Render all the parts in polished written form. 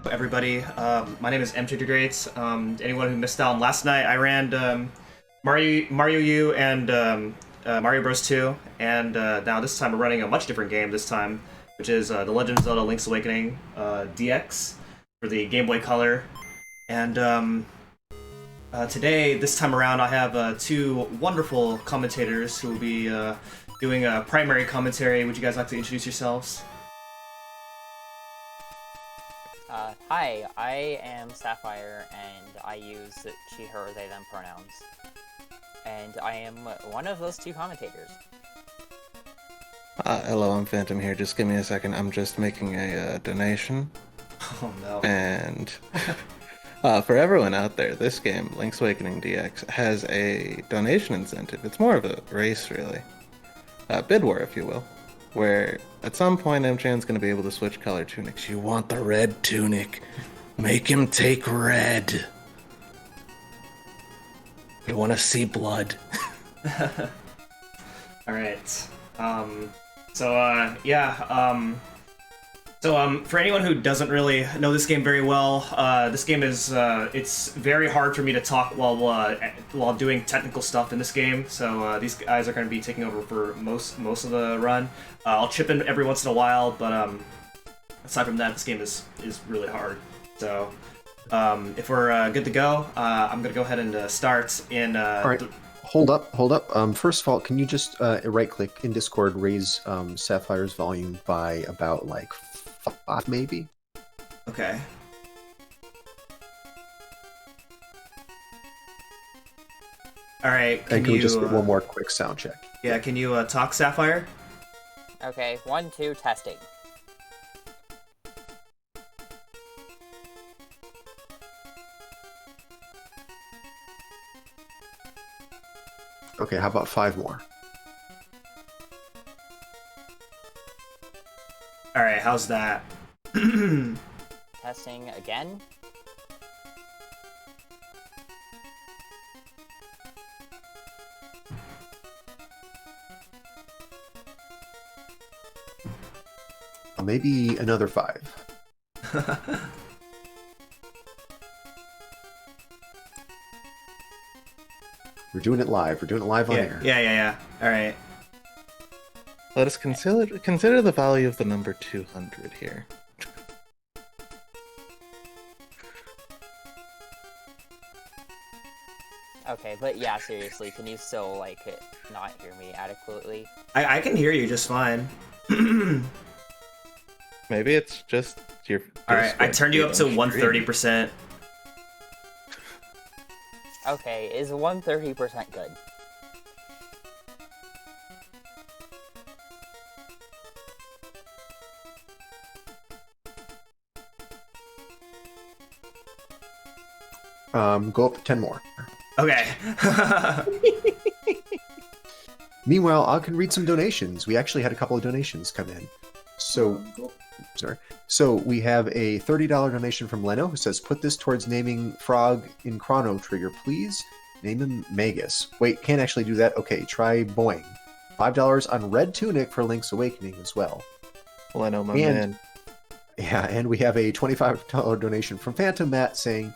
Everybody. My name is Mchan338. Anyone who missed out on last night, I ran Mario U and Mario Bros 2, and now this time we're running a much different game this time, which is The Legend of Zelda Link's Awakening DX for the Game Boy Color. And today, this time around, I have two wonderful commentators who will be doing a primary commentary. Would you guys like to introduce yourselves? Hi, I am Sapphire, and I use she, her, they, them pronouns. And I am one of those two commentators. Hello, I'm Phantom here. Just give me a second. I'm just making a donation. Oh no. And for everyone out there, this game, Link's Awakening DX, has a donation incentive. It's more of a race, really. Bid war, if you will. Where at some point Mchan's going to be able to switch color tunics. You want the red tunic? Make him take red. You want to see blood? Alright. For anyone who doesn't really know this game very well, this game is, it's very hard for me to talk while doing technical stuff in this game, so these guys are going to be taking over for most of the run. I'll chip in every once in a while, but aside from that, this game is really hard. So, if we're good to go, I'm going to go ahead and start in... Alright, hold up. First of all, can you just right-click in Discord, raise Sapphire's volume by about, like, 5, maybe? Okay. Alright, Can we just get one more quick sound check? Yeah, can you talk, Sapphire? Okay, 1, 2, testing. Okay, how about 5 more? Alright, how's that? Testing again. Maybe another 5. We're doing it live. We're doing it live on air. Yeah. Alright. Let us consider the value of the number 200 here. Okay, but yeah, seriously, can you still, like, not hear me adequately? I can hear you just fine. Maybe it's just your... Alright, I turned you up to 130%. Okay, is 130% good? Go up 10 more. Okay. Meanwhile, I can read some donations. We actually had a couple of donations come in. So, sorry. So we have a $30 donation from Leno who says, "Put this towards naming Frog in Chrono Trigger, please. Name him Magus." Wait, can't actually do that. Okay, try Boing. $5 on Red Tunic for Link's Awakening as well. Leno, my man. Yeah, and we have a $25 donation from Phantom Matt saying,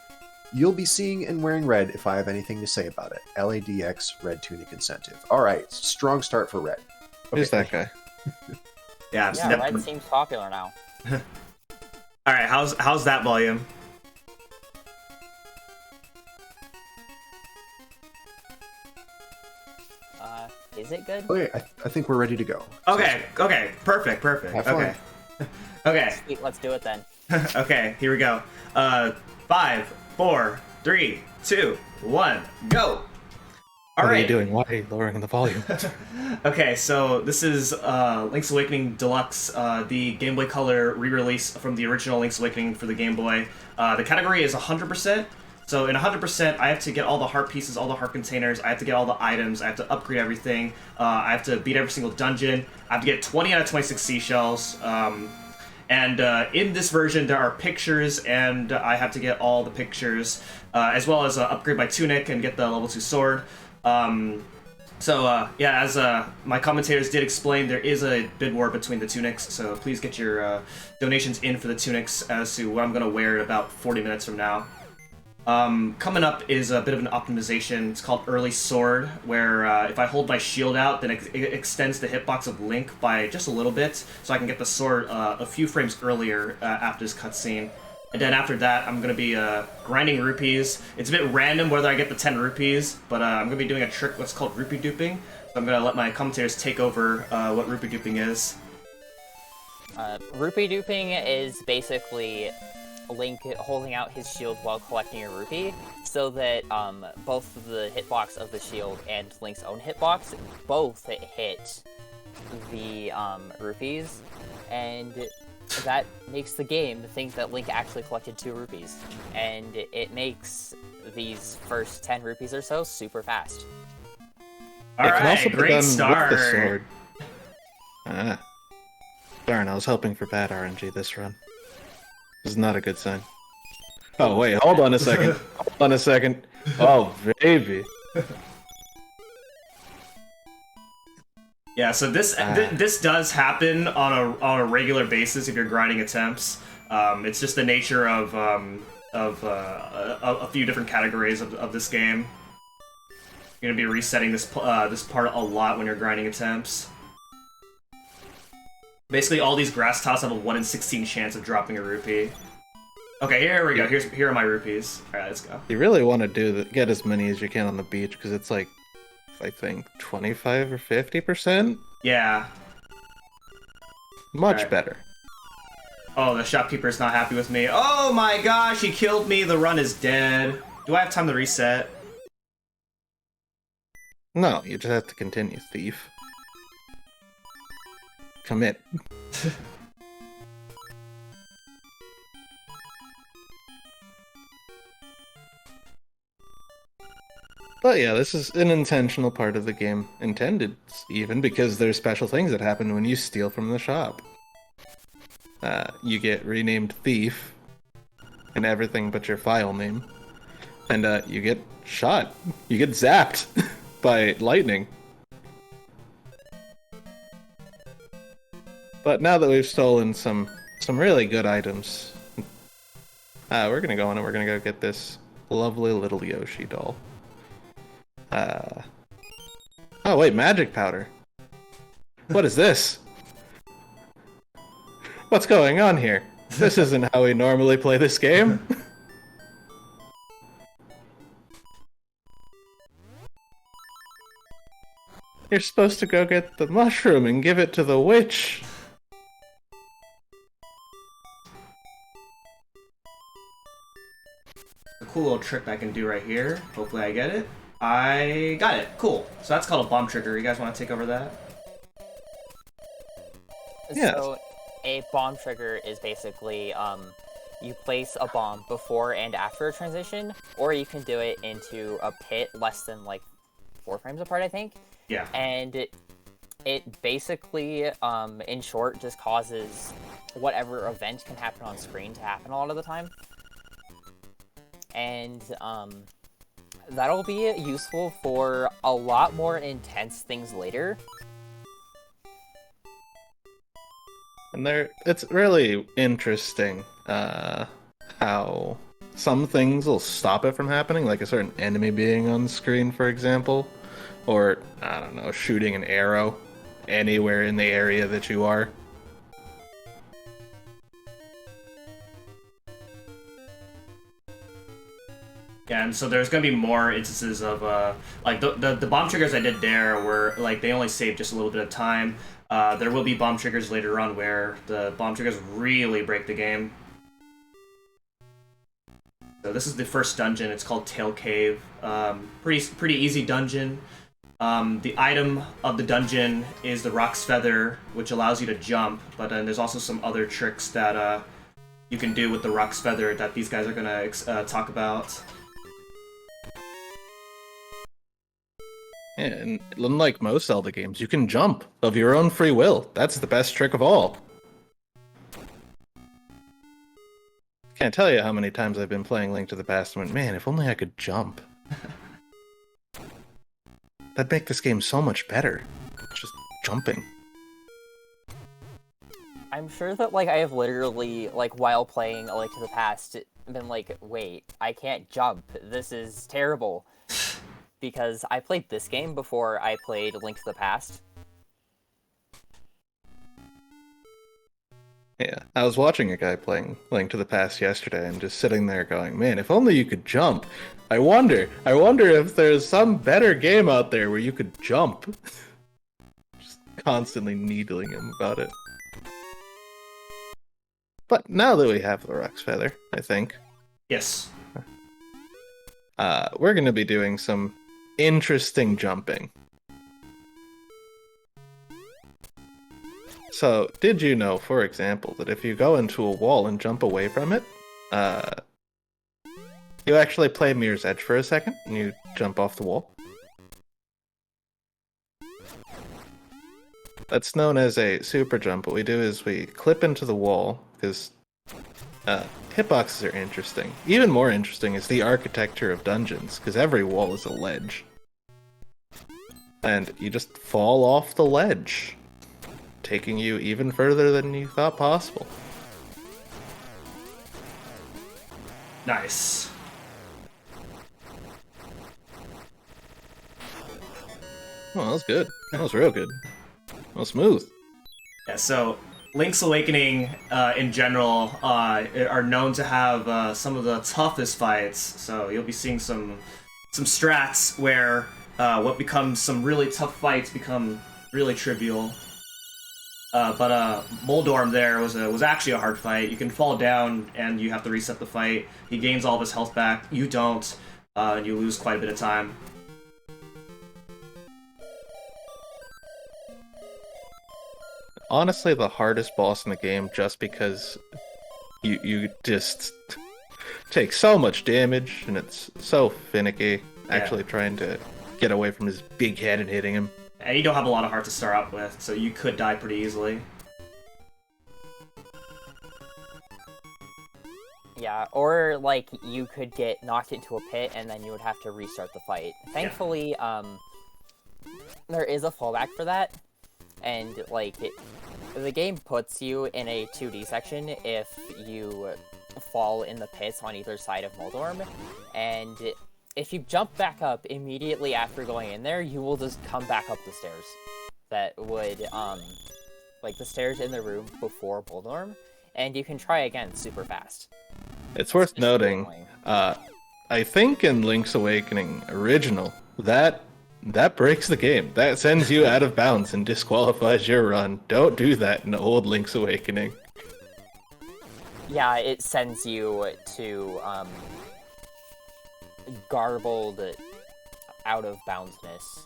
"You'll be seeing and wearing red if I have anything to say about it. LADX Red Tunic incentive." All right, strong start for red. Who's that guy? Yeah, Red seems popular now. Alright, how's that volume? Is it good? Okay, I think we're ready to go. Okay, perfect. Have fun. Okay. Okay. Sweet, let's do it then. Okay, here we go. 5, 4, 3, 2, 1, go! What are you doing? Why are you lowering the volume? Okay, so this is Link's Awakening Deluxe, the Game Boy Color re-release from the original Link's Awakening for the Game Boy. The category is 100%, so in 100% I have to get all the heart pieces, all the heart containers, I have to get all the items, I have to upgrade everything, I have to beat every single dungeon, I have to get 20 out of 26 seashells, and in this version there are pictures, and I have to get all the pictures, as well as upgrade my tunic and get the level 2 sword. So, yeah, as my commentators did explain, there is a bid war between the tunics, so please get your donations in for the tunics as to what I'm going to wear in about 40 minutes from now. Coming up is a bit of an optimization. It's called Early Sword, where if I hold my shield out, then it extends the hitbox of Link by just a little bit, so I can get the sword a few frames earlier after this cutscene. And then after that, I'm going to be grinding rupees. It's a bit random whether I get the 10 rupees, but I'm going to be doing a trick what's called rupee duping. So I'm going to let my commentators take over what rupee duping is. Rupee duping is basically Link holding out his shield while collecting a rupee, so that both the hitbox of the shield and Link's own hitbox both hit the rupees, and that makes the game think that Link actually collected 2 rupees, and it makes these first 10 rupees or so super fast. Alright, great start! With the sword. Darn, I was hoping for bad RNG this run. This is not a good sign. Oh wait, hold on a second. Hold on a second. Oh, baby. Yeah, so this does happen on a regular basis if you're grinding attempts. It's just the nature of a few different categories of this game. You're gonna be resetting this part a lot when you're grinding attempts. Basically, all these grass tops have a 1 in 16 chance of dropping a rupee. Okay, here we go. Here are my rupees. All right, let's go. You really want to get as many as you can on the beach because it's like, I think 25 or 50%. Yeah. Much better. Oh, the shopkeeper's not happy with me. Oh my gosh, he killed me. The run is dead. Do I have time to reset? No, you just have to continue, thief. Commit. But yeah, this is an intentional part of the game. Intended, even, because there's special things that happen when you steal from the shop. You get renamed Thief in everything but your file name. And you get shot. You get zapped by lightning. But now that we've stolen some really good items, we're gonna go on and we're gonna go get this lovely little Yoshi doll. Oh wait, magic powder. What is this? What's going on here? This isn't how we normally play this game. You're supposed to go get the mushroom and give it to the witch. A cool little trick I can do right here. Hopefully I get it. I got it. Cool. So that's called a bomb trigger. You guys want to take over that? Yeah. So a bomb trigger is basically you place a bomb before and after a transition, or you can do it into a pit less than like 4 frames apart, I think. Yeah. And it basically, in short, just causes whatever event can happen on screen to happen a lot of the time. And that'll be useful for a lot more intense things later. And it's really interesting how some things will stop it from happening, like a certain enemy being on screen, for example, or, I don't know, shooting an arrow anywhere in the area that you are. Yeah, and so there's gonna be more instances of like the bomb triggers I did there were like they only saved just a little bit of time. There will be bomb triggers later on where the bomb triggers really break the game. So this is the first dungeon. It's called Tail Cave. Pretty easy dungeon. The item of the dungeon is the Rock's Feather, which allows you to jump. But then there's also some other tricks that you can do with the Rock's Feather that these guys are gonna talk about. Yeah, and unlike most Zelda games, you can jump of your own free will. That's the best trick of all. Can't tell you how many times I've been playing Link to the Past and went, man, if only I could jump. That'd make this game so much better. Just jumping. I'm sure that, like, I have literally, like, while playing A Link to the Past, been like, wait, I can't jump. This is terrible. Because I played this game before I played Link to the Past. Yeah, I was watching a guy playing Link to the Past yesterday and just sitting there going, man, if only you could jump. I wonder if there's some better game out there where you could jump. Just constantly needling him about it. But now that we have the Rux Feather, I think, Yes. we're going to be doing some interesting jumping. So, did you know, for example, that if you go into a wall and jump away from it, you actually play Mirror's Edge for a second, and you jump off the wall? That's known as a super jump. What we do is we clip into the wall, because hitboxes are interesting. Even more interesting is the architecture of dungeons, because every wall is a ledge. And you just fall off the ledge, taking you even further than you thought possible. Nice. Oh, that was good. That was real good. That was smooth. Yeah, so Link's Awakening, in general, are known to have some of the toughest fights. So you'll be seeing some strats where what becomes some really tough fights become really trivial. But Moldorm there was actually a hard fight. You can fall down and you have to reset the fight. He gains all of his health back. You don't, and you lose quite a bit of time. Honestly, the hardest boss in the game, just because you just take so much damage and it's so finicky. Actually trying to get away from his big head and hitting him. And you don't have a lot of heart to start out with, so you could die pretty easily. Yeah, or, like, you could get knocked into a pit and then you would have to restart the fight. Thankfully, there is a fallback for that, and, like, the game puts you in a 2D section if you fall in the pits on either side of Moldorm, and if you jump back up immediately after going in there, you will just come back up the stairs. That would, like, the stairs in the room before Moldorm, and you can try again super fast. It's worth noting, I think in Link's Awakening original, that breaks the game. That sends you out of bounds and disqualifies your run. Don't do that in old Link's Awakening. Yeah, it sends you to, garbled out of boundsness.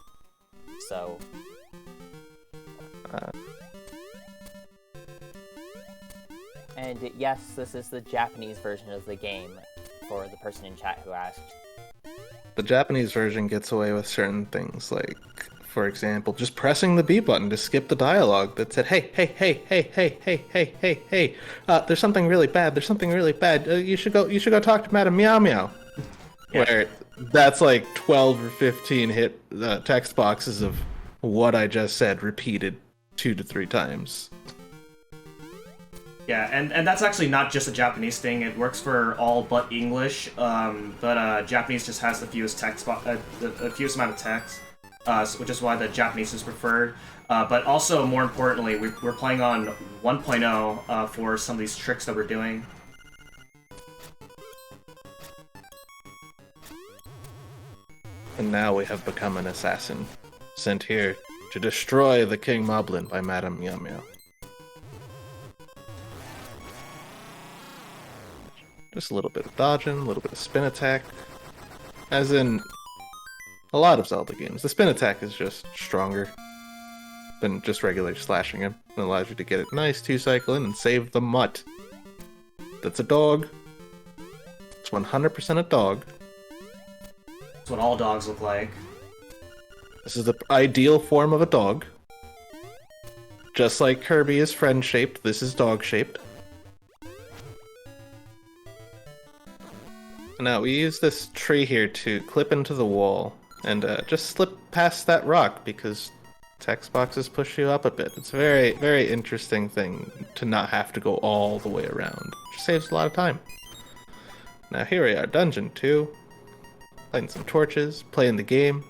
So and yes, this is the Japanese version of the game for the person in chat who asked. The Japanese version gets away with certain things, like, for example, just pressing the B button to skip the dialogue that said, hey, hey, hey, hey, hey, hey, hey, hey, hey, there's something really bad, you should go talk to Madam Meow Meow. Yeah. Where that's like 12 or 15 hit text boxes of what I just said repeated 2 to 3 times. Yeah, and that's actually not just a Japanese thing. It works for all but English. But Japanese just has the fewest the fewest amount of text, which is why the Japanese is preferred. But also, more importantly, we're playing on 1.0 for some of these tricks that we're doing. And now we have become an assassin, sent here to destroy the King Moblin by Madame Meow Meow. Just a little bit of dodging, a little bit of spin attack. As in a lot of Zelda games, the spin attack is just stronger than just regular slashing him. It allows you to get it nice 2-cycle in and save the mutt. That's a dog. It's 100% a dog. That's what all dogs look like. This is the ideal form of a dog. Just like Kirby is friend-shaped, this is dog-shaped. Now, we use this tree here to clip into the wall and just slip past that rock because text boxes push you up a bit. It's a very, very interesting thing to not have to go all the way around. Just saves a lot of time. Now here we are, Dungeon 2. Lighting some torches, playing the game.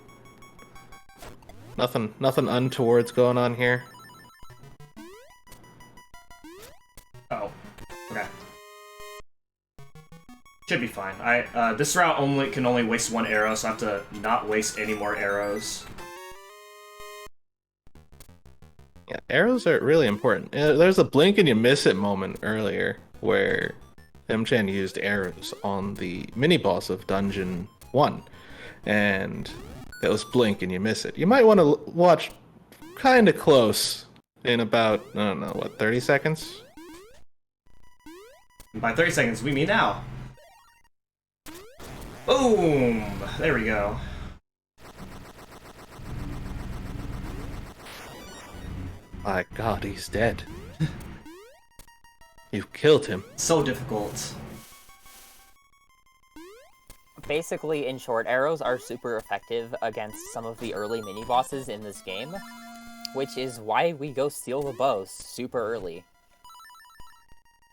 Nothing untowards going on here. Oh, okay. Should be fine. This route can only waste 1 arrow, so I have to not waste any more arrows. Yeah, arrows are really important. There's a blink and you miss it moment earlier where Mchan used arrows on the mini-boss of Dungeon 1, and that was blink and you miss it. You might want to watch kind of close in about, I don't know, what, 30 seconds? By 30 seconds, we mean now. Boom! There we go. My god, he's dead. You've killed him. So difficult. Basically, in short, arrows are super effective against some of the early mini-bosses in this game, which is why we go steal the bow super early.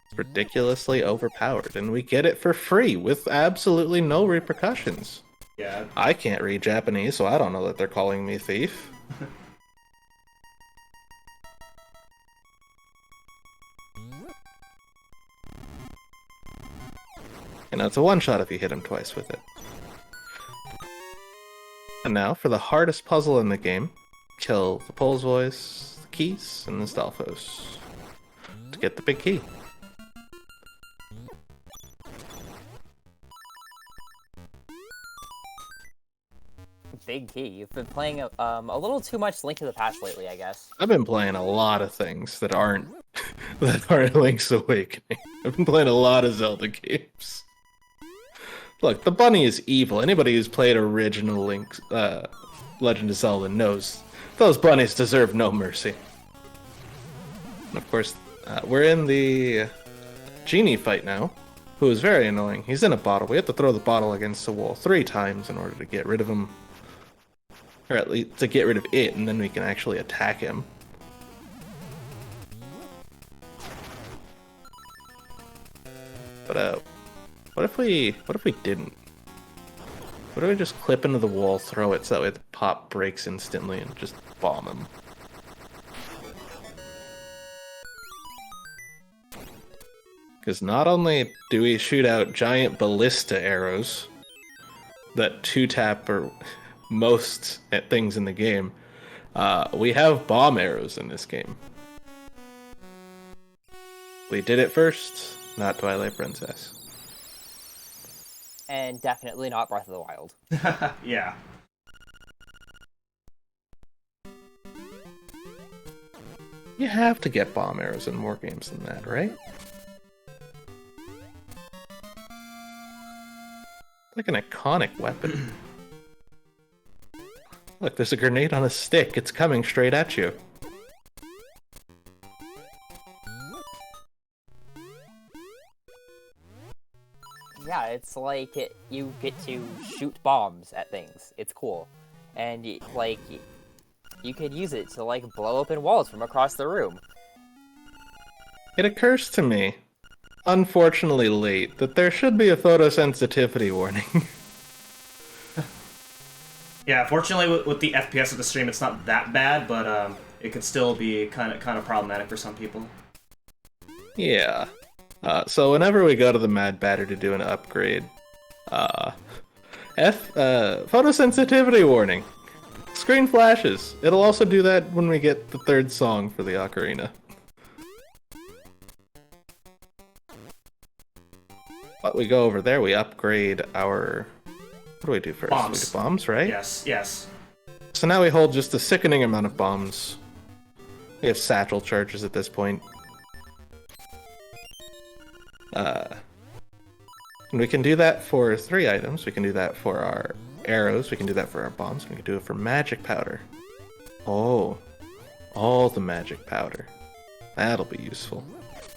It's ridiculously overpowered, and we get it for free with absolutely no repercussions. Yeah. I can't read Japanese, so I don't know that they're calling me thief. You know, it's a one-shot if you hit him twice with it. And now, for the hardest puzzle in the game, kill the Pole's Voice, the Keys, and the Stalfos to get the big key. Big key. You've been playing a little too much Link to the Past lately, I guess. I've been playing a lot of things that aren't Link's Awakening. I've been playing a lot of Zelda games. Look, the bunny is evil. Anybody who's played original Link's Legend of Zelda knows those bunnies deserve no mercy. And of course, we're in the genie fight now, who is very annoying. He's in a bottle. We have to throw the bottle against the wall 3 times in order to get rid of him. Or at least to get rid of it, and then we can actually attack him. But what if we didn't? What if we just clip into the wall, throw it so that way the pop breaks instantly, and just bomb him? Because not only do we shoot out giant ballista arrows that 2-tap or most at things in the game, we have bomb arrows in this game. We did it first, not Twilight Princess. And definitely not Breath of the Wild. Yeah. You have to get bomb arrows in more games than that, right? Like an iconic weapon. Look, there's a grenade on a stick. It's coming straight at you. Yeah, it's like you get to shoot bombs at things. It's cool. And, you could use it to, blow open walls from across the room. It occurs to me, unfortunately late, that there should be a photosensitivity warning. Yeah, fortunately with the FPS of the stream, it's not that bad, but it could still be kind of problematic for some people. Yeah. So whenever we go to the Mad Batter to do an upgrade, photosensitivity warning. Screen flashes. It'll also do that when we get the 3rd song for the ocarina. But we go over there, we upgrade our... What do we do first? Bombs. We do bombs, right? Yes. So now we hold just a sickening amount of bombs. We have satchel charges at this point. And we can do that for 3 items. We can do that for our arrows. We can do that for our bombs. We can do it for magic powder. Oh, all the magic powder. That'll be useful.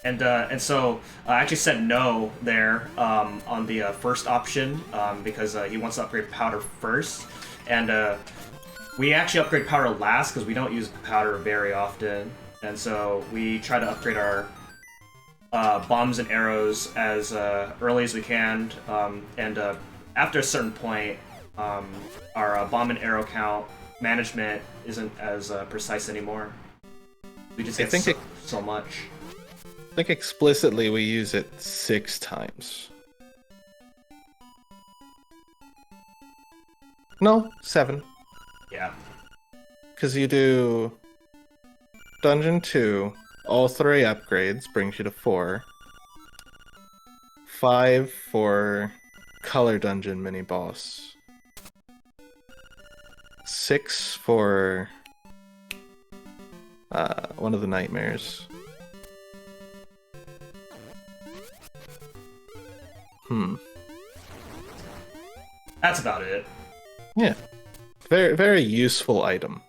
And so I actually said no there on the first option because he wants to upgrade powder first. and we actually upgrade powder last because we don't use powder very often, and so we try to upgrade our bombs and arrows as early as we can, and after a certain point, our bomb and arrow count management isn't as precise anymore. We just get so much. I think explicitly we use it 6 times. No, 7. Yeah. Because you do Dungeon 2, all 3 upgrades brings you to 4. 5 for Color Dungeon mini boss. 6 for one of the nightmares. That's about it. Yeah. Very, very useful item.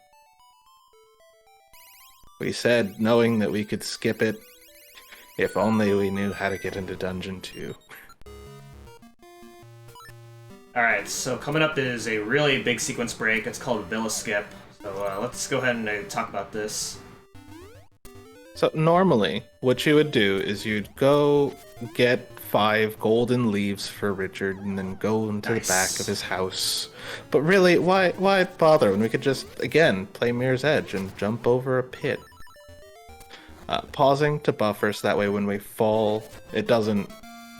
We said knowing that we could skip it, if only we knew how to get into Dungeon 2. Alright, so coming up is a really big sequence break. It's called Villa Skip. So let's go ahead and talk about this. So normally, what you would do is you'd go get 5 golden leaves for Richard and then go into the back of his house. But really, why bother when we could just, again, play Mirror's Edge and jump over a pit? Pausing to buffer so that way when we fall, it doesn't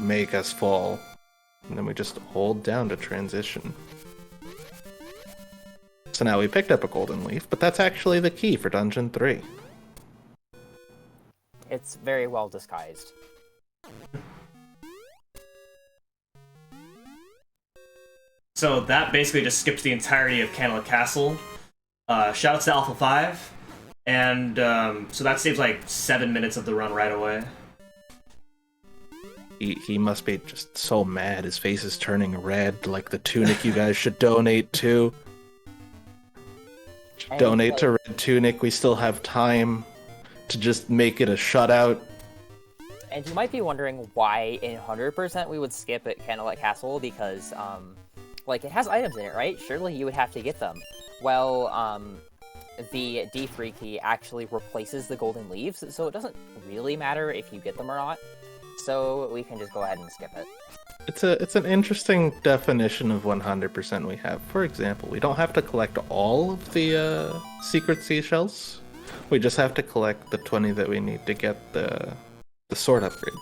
make us fall. And then we just hold down to transition. So now we picked up a golden leaf, but that's actually the key for Dungeon 3. It's very well disguised. So that basically just skips the entirety of Candlelit Castle. Shouts to Alpha 5. And so that saves like 7 minutes of the run right away. He must be just so mad. His face is turning red, like the tunic you guys should donate to. Donate to Red Tunic. We still have time to just make it a shutout. And you might be wondering why in 100% we would skip at Candlelit Castle, because, like, it has items in it, right? Surely you would have to get them. Well, the D3 key actually replaces the golden leaves, so it doesn't really matter if you get them or not. So we can just go ahead and skip it. It's an interesting definition of 100% we have. For example, we don't have to collect all of the secret seashells. We just have to collect the 20 that we need to get the sword upgrade.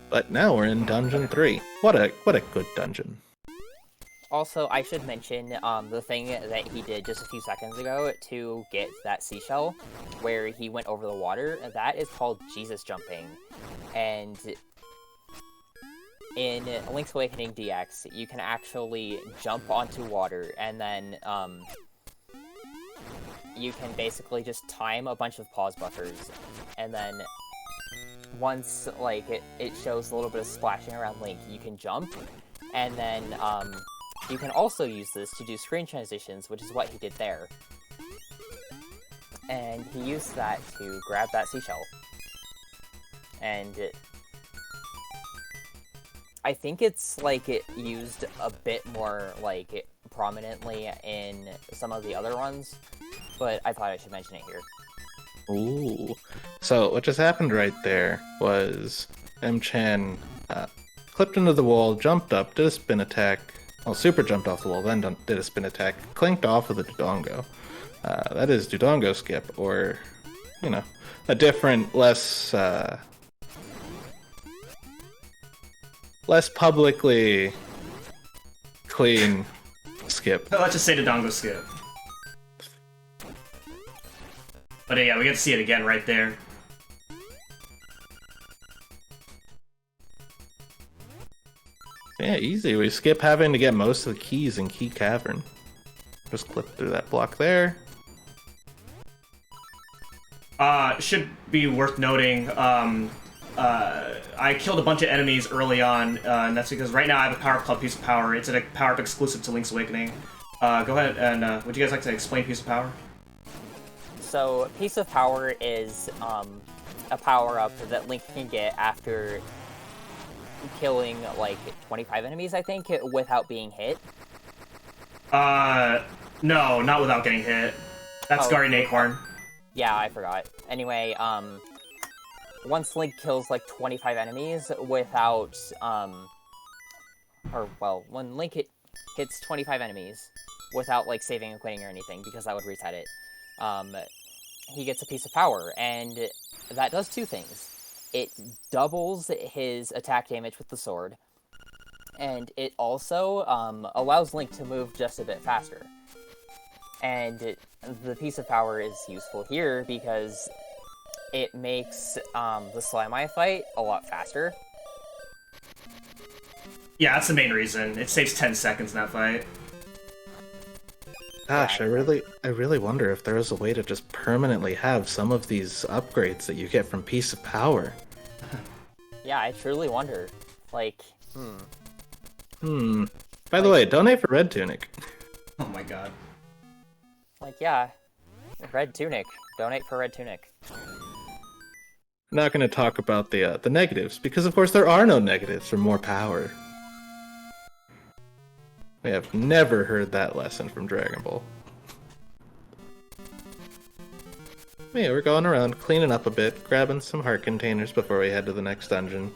But now we're in Dungeon 3. What a good dungeon. Also, I should mention the thing that he did just a few seconds ago to get that seashell, where he went over the water. That is called Jesus jumping. And in Link's Awakening DX, you can actually jump onto water, and then you can basically just time a bunch of pause buffers, and then once like it shows a little bit of splashing around Link, you can jump, and then you can also use this to do screen transitions, which is what he did there. And he used that to grab that seashell. And I think it's like it used a bit more like prominently in some of the other runs, but I thought I should mention it here. Ooh. So what just happened right there was Mchan clipped into the wall, jumped up, did a spin attack. Well, super jumped off the wall, then did a spin attack, clinked off of the Dodongo. That is Dodongo skip, or, you know, a different, less publicly clean skip. Let's just say Dodongo skip. But yeah, we get to see it again right there. Yeah, easy. We skip having to get most of the keys in Key Cavern. Just clip through that block there. Should be worth noting, I killed a bunch of enemies early on, and that's because right now I have a power up called Piece of Power. It's a power up exclusive to Link's Awakening. Go ahead and, would you guys like to explain Piece of Power? So, Piece of Power is a power-up that Link can get after killing like 25 enemies, I think, without being hit? No, not without getting hit. That's Oh. Guardian Acorn. Yeah, I forgot. Anyway, once Link kills like 25 enemies without, when Link hits 25 enemies without like saving and quitting or anything, because that would reset it, he gets a piece of power, and that does two things. It doubles his attack damage with the sword, and it also allows Link to move just a bit faster. And the piece of power is useful here because it makes the Slime fight a lot faster. Yeah, that's the main reason. It saves 10 seconds in that fight. Gosh, I really wonder if there is a way to just permanently have some of these upgrades that you get from Piece of Power. Yeah, I truly wonder. Like, By the way, donate for Red Tunic. Oh my god. like yeah, Red Tunic. Donate for Red Tunic. I'm not going to talk about the negatives, because of course there are no negatives for more power. We have never heard that lesson from Dragon Ball. Yeah, we're going around, cleaning up a bit, grabbing some heart containers before we head to the next dungeon.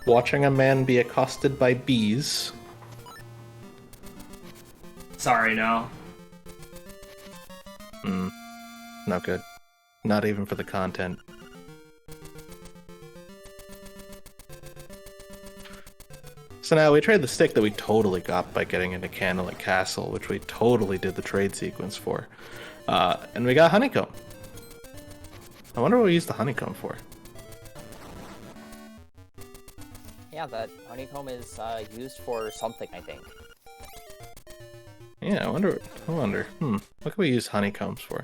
Watching a man be accosted by bees. Sorry, no. Not good. Not even for the content. So now we trade the stick that we totally got by getting into Candlelit Castle, which we totally did the trade sequence for. And we got Honeycomb. I wonder what we used the Honeycomb for. Yeah, that honeycomb is used for something, I think. Yeah, I wonder. What can we use honeycombs for?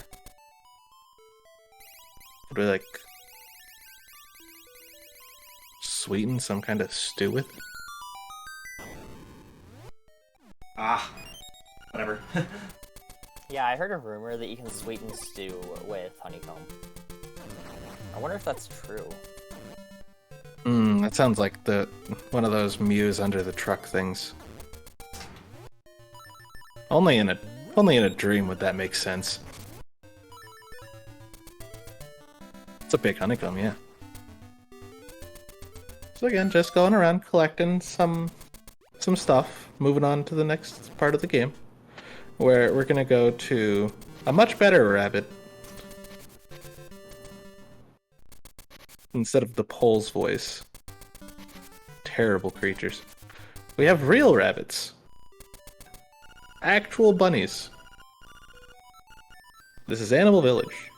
Would we, like, sweeten some kind of stew with? Ah. Whatever. Yeah, I heard a rumor that you can sweeten stew with honeycomb. I wonder if that's true. That sounds like one of those Muse under the truck things. Only in a dream would that make sense. It's a big honeycomb, yeah. So again, just going around collecting some stuff, moving on to the next part of the game, where we're gonna go to a much better rabbit instead of the Pole's voice. Terrible creatures. We have real rabbits. Actual bunnies. This is Animal Village.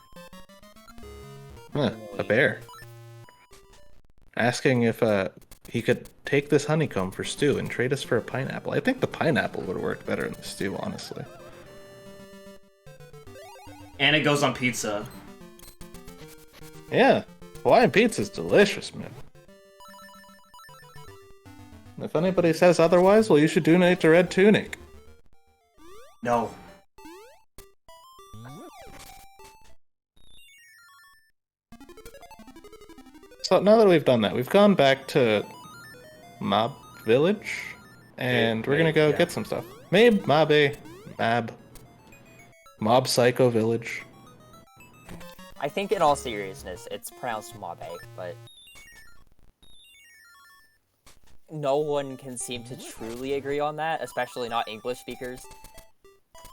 Huh, a bear. Asking if he could take this honeycomb for stew and trade us for a pineapple. I think the pineapple would work better in the stew, honestly. And it goes on pizza. Yeah, Hawaiian pizza's delicious, man. If anybody says otherwise, well, you should donate to Red Tunic. No. So now that we've done that, we've gone back to Mob Village, and we're gonna go get some stuff. Mob Psycho Village. I think in all seriousness, it's pronounced Mabe, but no one can seem to truly agree on that, especially not English speakers.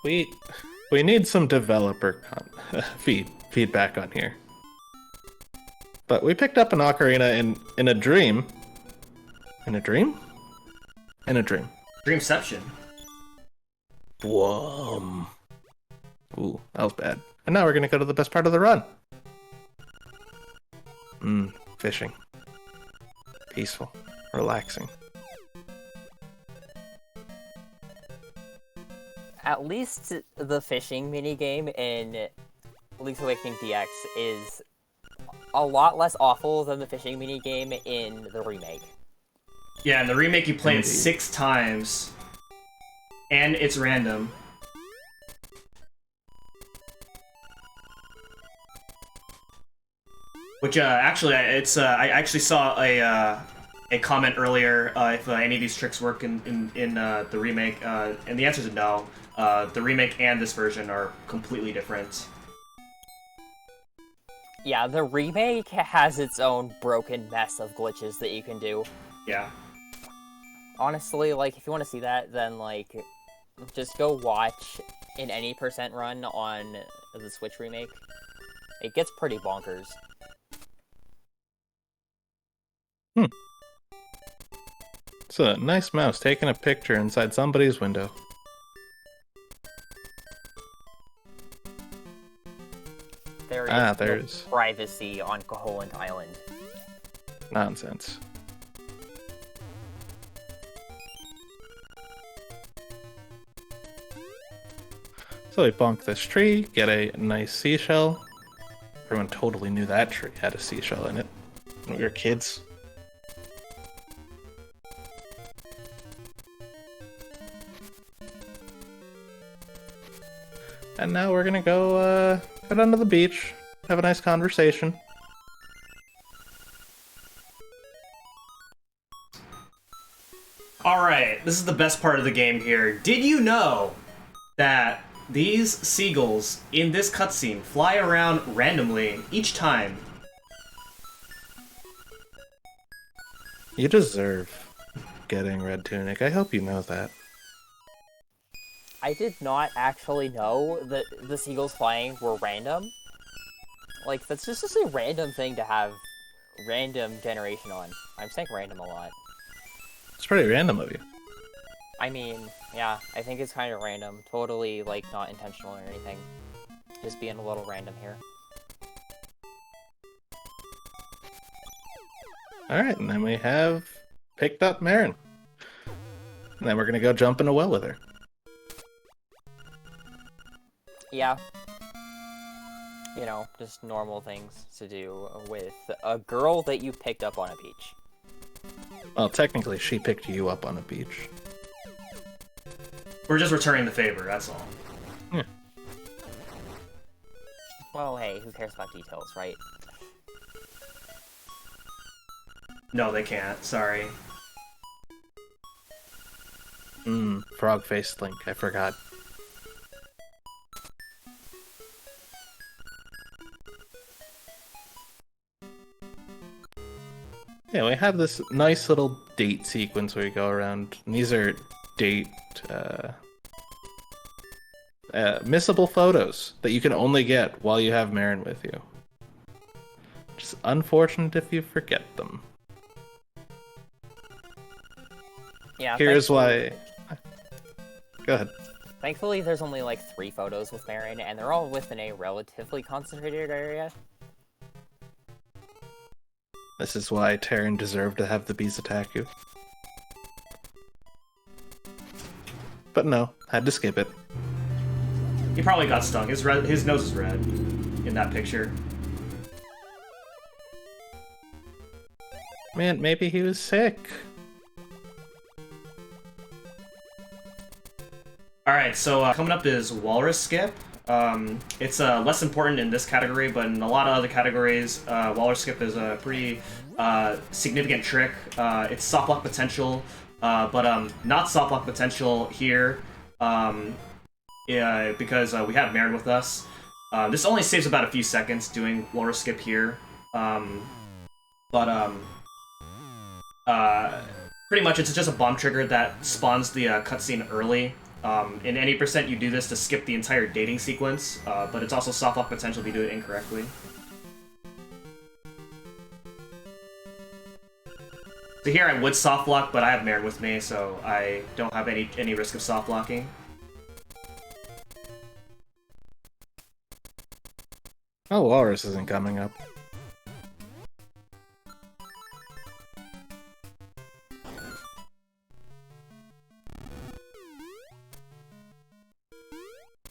We need some developer feedback on here. But we picked up an ocarina in a dream. In a dream? In a dream. Dreamception. Whoa. Ooh, that was bad. And now we're gonna go to the best part of the run. Fishing. Peaceful. Relaxing. At least the fishing minigame in Link's Awakening DX is a lot less awful than the fishing minigame in the remake. Yeah, in the remake you play it 6 times. And it's random. Which, actually, it's, I actually saw a comment earlier if any of these tricks work in the remake, and the answer is no. The remake and this version are completely different. Yeah, the remake has its own broken mess of glitches that you can do. Yeah. Honestly, like, if you want to see that, then, like, just go watch an any % run on the Switch remake. It gets pretty bonkers. It's a nice mouse taking a picture inside somebody's window. There is there's no privacy on Koholint Island. nonsense. So we bonk this tree, get a nice seashell. Everyone totally knew that tree had a seashell in it when we were kids. And now we're gonna go down to the beach, have a nice conversation. Alright, this is the best part of the game here. Did you know that these seagulls in this cutscene fly around randomly each time? You deserve getting Red Tunic. I hope you know that. I did not actually know that the seagulls flying were random. Like, that's just a random thing to have random generation on. I'm saying random a lot. It's pretty random of you. I mean, yeah, I think it's kind of random. Totally, like, not intentional or anything. Just being a little random here. Alright, and then we have picked up Marin. And then we're gonna go jump in a well with her. Yeah. You know, just normal things to do with a girl that you picked up on a beach. Well, technically, she picked you up on a beach. We're just returning the favor, that's all. Yeah. Well, hey, who cares about details, right? No, they can't. Sorry. Frog-faced Link. I forgot. Yeah, we have this nice little date sequence where we go around. And these are date, missable photos that you can only get while you have Marin with you. Just unfortunate if you forget them. Yeah. Here's why. Go ahead. Thankfully, there's only like 3 photos with Marin, and they're all within a relatively concentrated area. This is why Terran deserved to have the bees attack you. But no, had to skip it. He probably got stung. His nose is red in that picture. Man, maybe he was sick. Alright, so coming up is Walrus Skip. It's less important in this category, but in a lot of other categories, Walrus Skip is a pretty significant trick. It's soft lock potential, but not soft lock potential here, because we have Marin with us. This only saves about a few seconds doing Walrus Skip here, but pretty much it's just a bomb trigger that spawns the cutscene early. In any % you do this to skip the entire dating sequence, but it's also soft lock potential if you do it incorrectly. So here I would soft lock, but I have Marin with me, so I don't have any risk of soft locking. Oh, Walrus isn't coming up.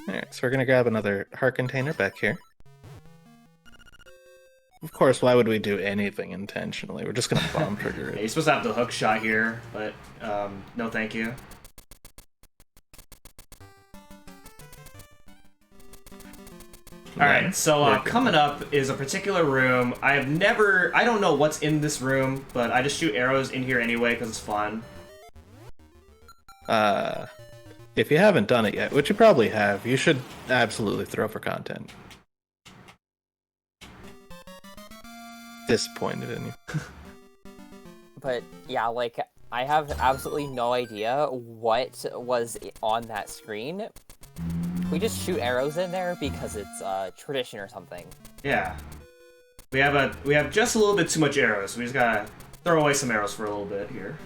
Alright, so we're gonna grab another heart container back here. Of course, why would we do anything intentionally? We're just gonna bomb trigger Yeah, it. you're supposed to have the hook shot here, but no thank you. All right, so coming up is a particular room. I don't know what's in this room, but I just shoot arrows in here anyway because it's fun. If you haven't done it yet, which you probably have, you should absolutely throw for content. Disappointed in you. But yeah, like, I have absolutely no idea what was on that screen. We just shoot arrows in there because it's tradition or something. Yeah. We have just a little bit too much arrows. So we just gotta throw away some arrows for a little bit here.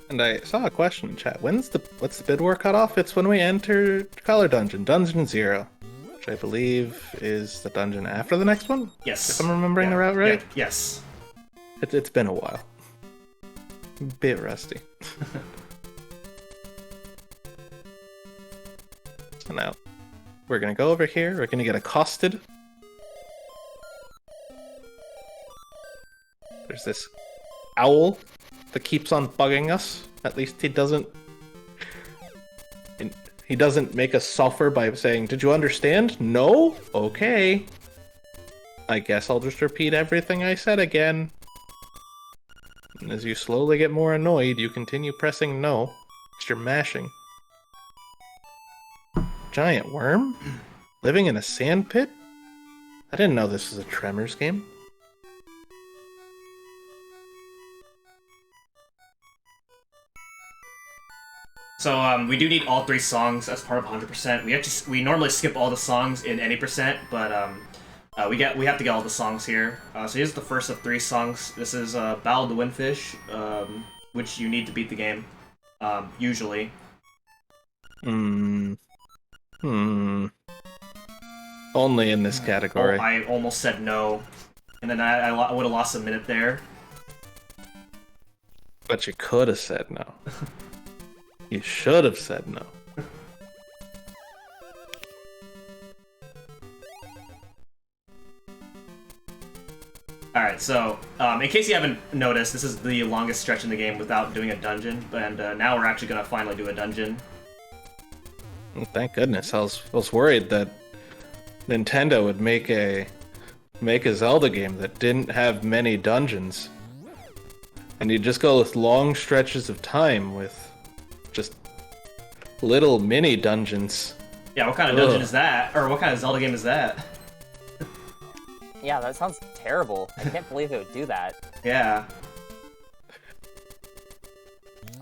And I saw a question in chat. What's the bid war cutoff? It's when we enter Color Dungeon, Dungeon 0, which I believe is the dungeon after the next one. Yes. If I'm remembering the route right. Yeah. Yes. It's been a while. A bit rusty. So now we're gonna go over here. We're gonna get accosted. There's this owl that keeps on bugging us. At least he doesn't make us suffer by saying, "Did you understand?" No? Okay. I guess I'll just repeat everything I said again. And as you slowly get more annoyed, you continue pressing no. Because you're mashing. Giant worm? Living in a sand pit? I didn't know this was a Tremors game. So we do need all 3 songs as part of 100%. We normally skip all the songs in any percent, but we have to get all the songs here. So here's the first of 3 songs. This is Battle of the Windfish, which you need to beat the game, usually. Only in this category. Oh, I almost said no, and then I would have lost a minute there. But you could have said no. You should have said no. Alright, so, in case you haven't noticed, this is the longest stretch in the game without doing a dungeon, and now we're actually gonna finally do a dungeon. Thank goodness. I was worried that Nintendo would make a Zelda game that didn't have many dungeons. And you'd just go with long stretches of time with just little mini dungeons. Yeah, what kind of dungeon is that? Or what kind of Zelda game is that? Yeah, that sounds terrible. I can't believe they would do that. Yeah.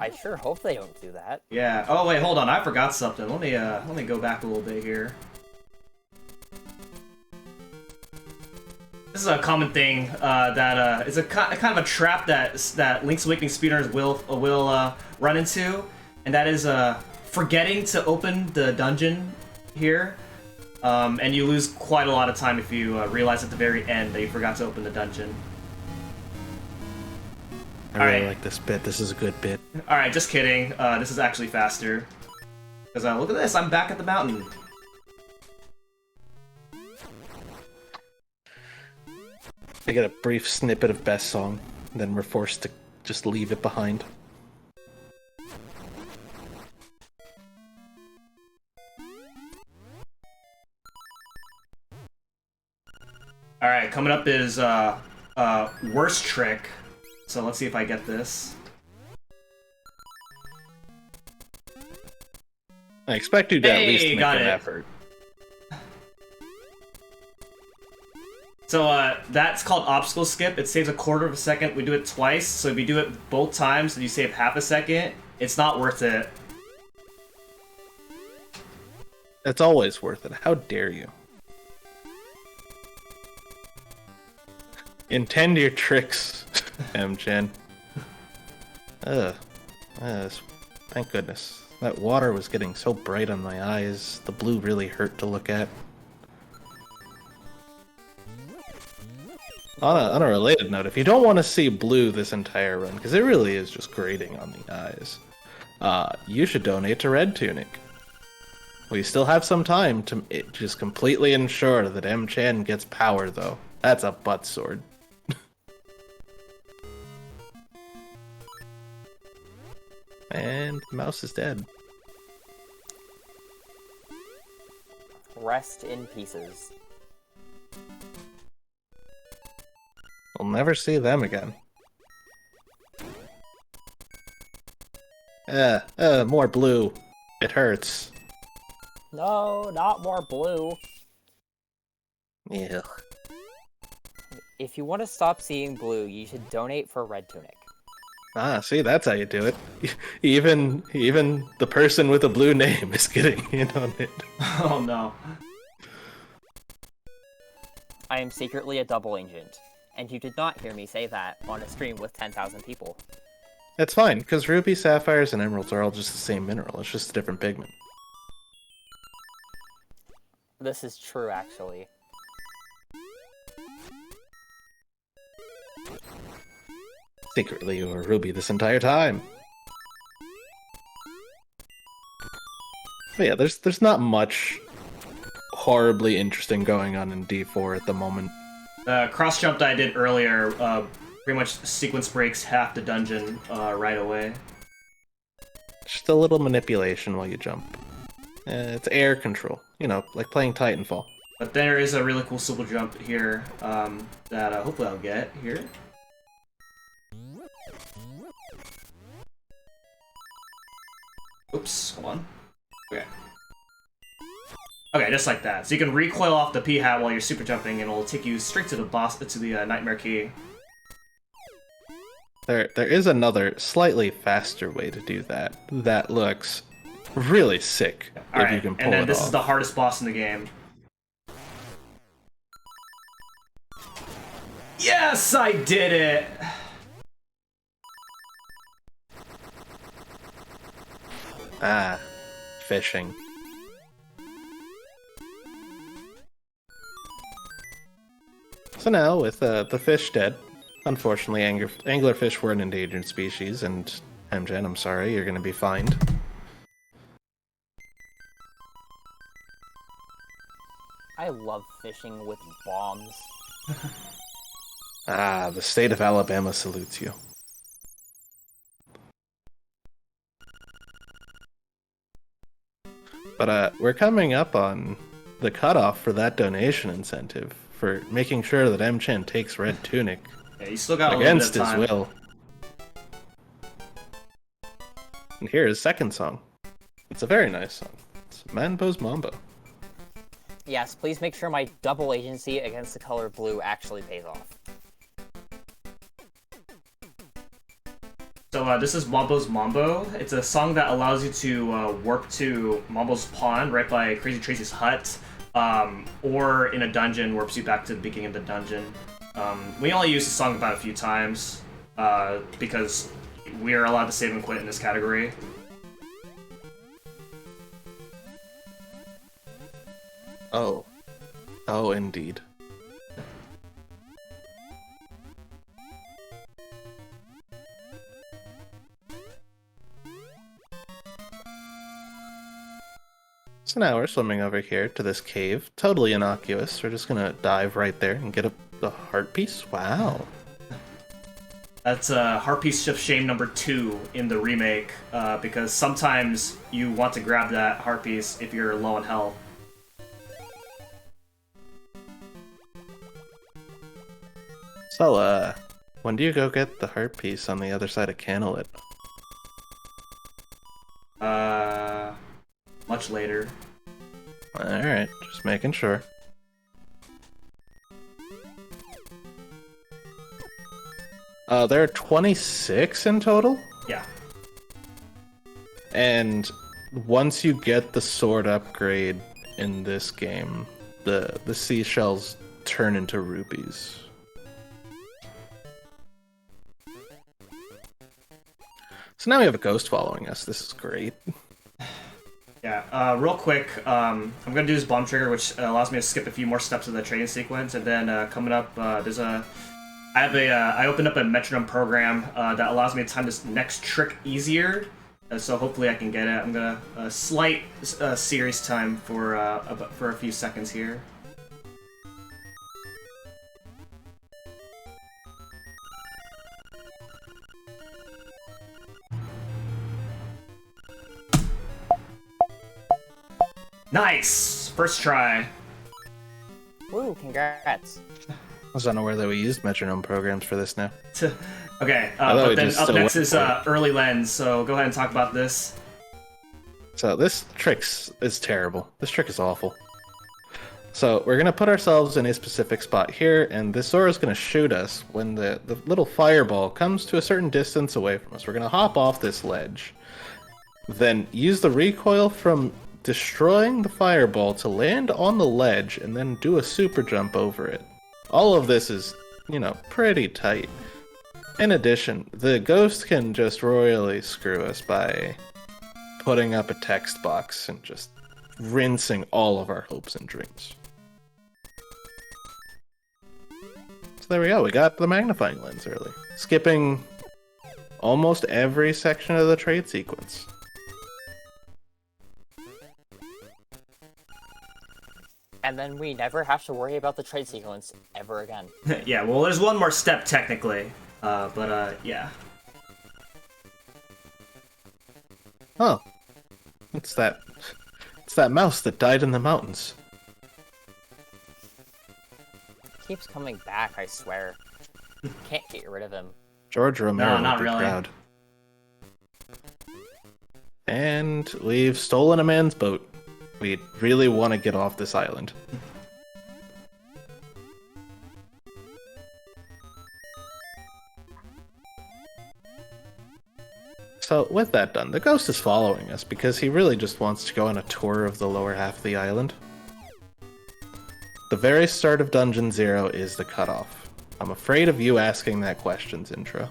I sure hope they don't do that. Yeah. Oh wait, hold on. I forgot something. Let me go back a little bit here. This is a common thing that is a kind of a trap that Link's Awakening speedrunners will run into, and that is forgetting to open the dungeon here, and you lose quite a lot of time if you realize at the very end that you forgot to open the dungeon. I really like this bit. This is a good bit. Alright, just kidding. This is actually faster. Because look at this, I'm back at the mountain. I get a brief snippet of best song, and then we're forced to just leave it behind. Alright, coming up is Worst Trick. So let's see if I get this. I expect you to at least make an effort. So that's called obstacle skip. It saves a quarter of a second. We do it twice, so if you do it both times and you save half a second, it's not worth it. It's always worth it. How dare you? Intend your tricks, Mchan. Thank goodness. That water was getting so bright on my eyes. The blue really hurt to look at. On a related note, if you don't want to see blue this entire run, because it really is just grating on the eyes, you should donate to Red Tunic. We still have some time to just completely ensure that Mchan gets power, though. That's a butt sword. And the mouse is dead. rest in pieces. We'll never see them again. More blue. It hurts. No, not more blue. Yeah. If you want to stop seeing blue, you should donate for Red Tunic. Ah, see, that's how you do it. Even the person with a blue name is getting in on it. Oh no. I am secretly a double agent, and you did not hear me say that on a stream with 10,000 people. It's fine, because ruby, sapphires, and emeralds are all just the same mineral. It's just a different pigment. This is true, actually. Secretly, you were ruby this entire time. But yeah, there's not much horribly interesting going on in D4 at the moment. The cross jump that I did earlier pretty much sequence breaks half the dungeon right away. Just a little manipulation while you jump. It's air control, you know, like playing Titanfall. But there is a really cool super jump here that hopefully I'll get here. Oops, hold on. Okay. Okay, just like that. So you can recoil off the P-hat while you're super jumping, and it'll take you straight to the boss, to the Nightmare Key. There is another slightly faster way to do that. That looks really sick if you can pull it off. And then this is the hardest boss in the game. Yes, I did it! Ah, fishing. So now, with the fish dead, unfortunately anglerfish were an endangered species, and Mchan, I'm sorry, you're gonna be fined. I love fishing with bombs. Ah, the state of Alabama salutes you. But we're coming up on the cutoff for that donation incentive for making sure that Mchan takes Red Tunic Yeah, you still got a little bit against of his time. will. And here is second song. It's a very nice song. It's Manbo's Mambo. Yes, please make sure my double agency against the color blue actually pays off. So this is Mambo's Mambo. It's a song that allows you to warp to Mambo's Pond right by Crazy Tracy's hut, or in a dungeon warps you back to the beginning of the dungeon. We only use the song about a few times because we are allowed to save and quit in this category. Oh. Oh, indeed. So now we're swimming over here to this cave. Totally innocuous. We're just gonna dive right there and get the heart piece. Wow. That's Heart Piece of Shame number 2 in the remake, because sometimes you want to grab that heart piece if you're low on health. So, when do you go get the heart piece on the other side of Canalit? Much later. Alright, just making sure. There are 26 in total? Yeah. And once you get the sword upgrade in this game, the seashells turn into rupees. So now we have a ghost following us. This is great. Yeah, real quick, I'm gonna do this bomb trigger, which allows me to skip a few more steps of the training sequence, and then coming up, I opened up a metronome program that allows me to time this next trick easier, so hopefully I can get it. I'm gonna slight series time for a few seconds here. Nice! First try. Woo, congrats. I was unaware that we used metronome programs for this now. Okay, thought but we then just up still next went is for it. early lens, so go ahead and talk about this. So this trick is terrible. This trick is awful. So we're going to put ourselves in a specific spot here, and this Zora is going to shoot us when the little fireball comes to a certain distance away from us. We're going to hop off this ledge, then use the recoil from destroying the fireball to land on the ledge, and then do a super jump over it. All of this is, you know, pretty tight. In addition, the ghost can just royally screw us by putting up a text box and just rinsing all of our hopes and dreams. So there we go, we got the magnifying lens early. Skipping almost every section of the trade sequence. And then we never have to worry about the trade sequence ever again. Yeah, well, there's one more step technically, yeah. Oh, it's that mouse that died in the mountains. Keeps coming back, I swear. Can't get rid of him. George Romero not would be really. proud. And we've stolen a man's boat. We really want to get off this island. So, with that done, the ghost is following us because he really just wants to go on a tour of the lower half of the island. The very start of Dungeon Zero is the cutoff. I'm afraid of you asking that questions, intro.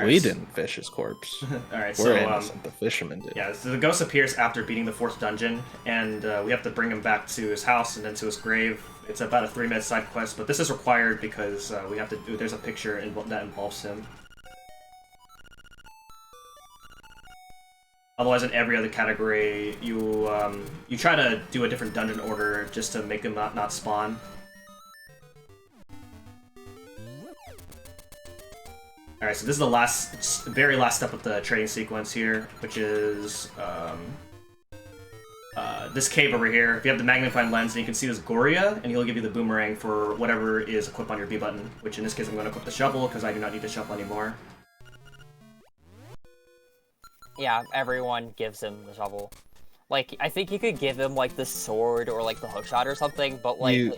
We didn't fish his corpse. Alright, We're so, innocent, the fisherman did. yeah, so the ghost appears after beating the 4th dungeon, and we have to bring him back to his house and then to his grave. It's about a 3-minute side quest, but this is required because we have to do, there's a picture that involves him. Otherwise, in every other category, you try to do a different dungeon order just to make him not spawn. Alright, so this is the very last step of the trading sequence here, which is this cave over here. If you have the magnifying lens, then you can see this Goria, and he'll give you the boomerang for whatever is equipped on your B button, which in this case I'm going to equip the shovel, because I do not need the shovel anymore. Yeah, everyone gives him the shovel. Like, I think you could give him, like, the sword or, like, the hookshot or something, but, like... You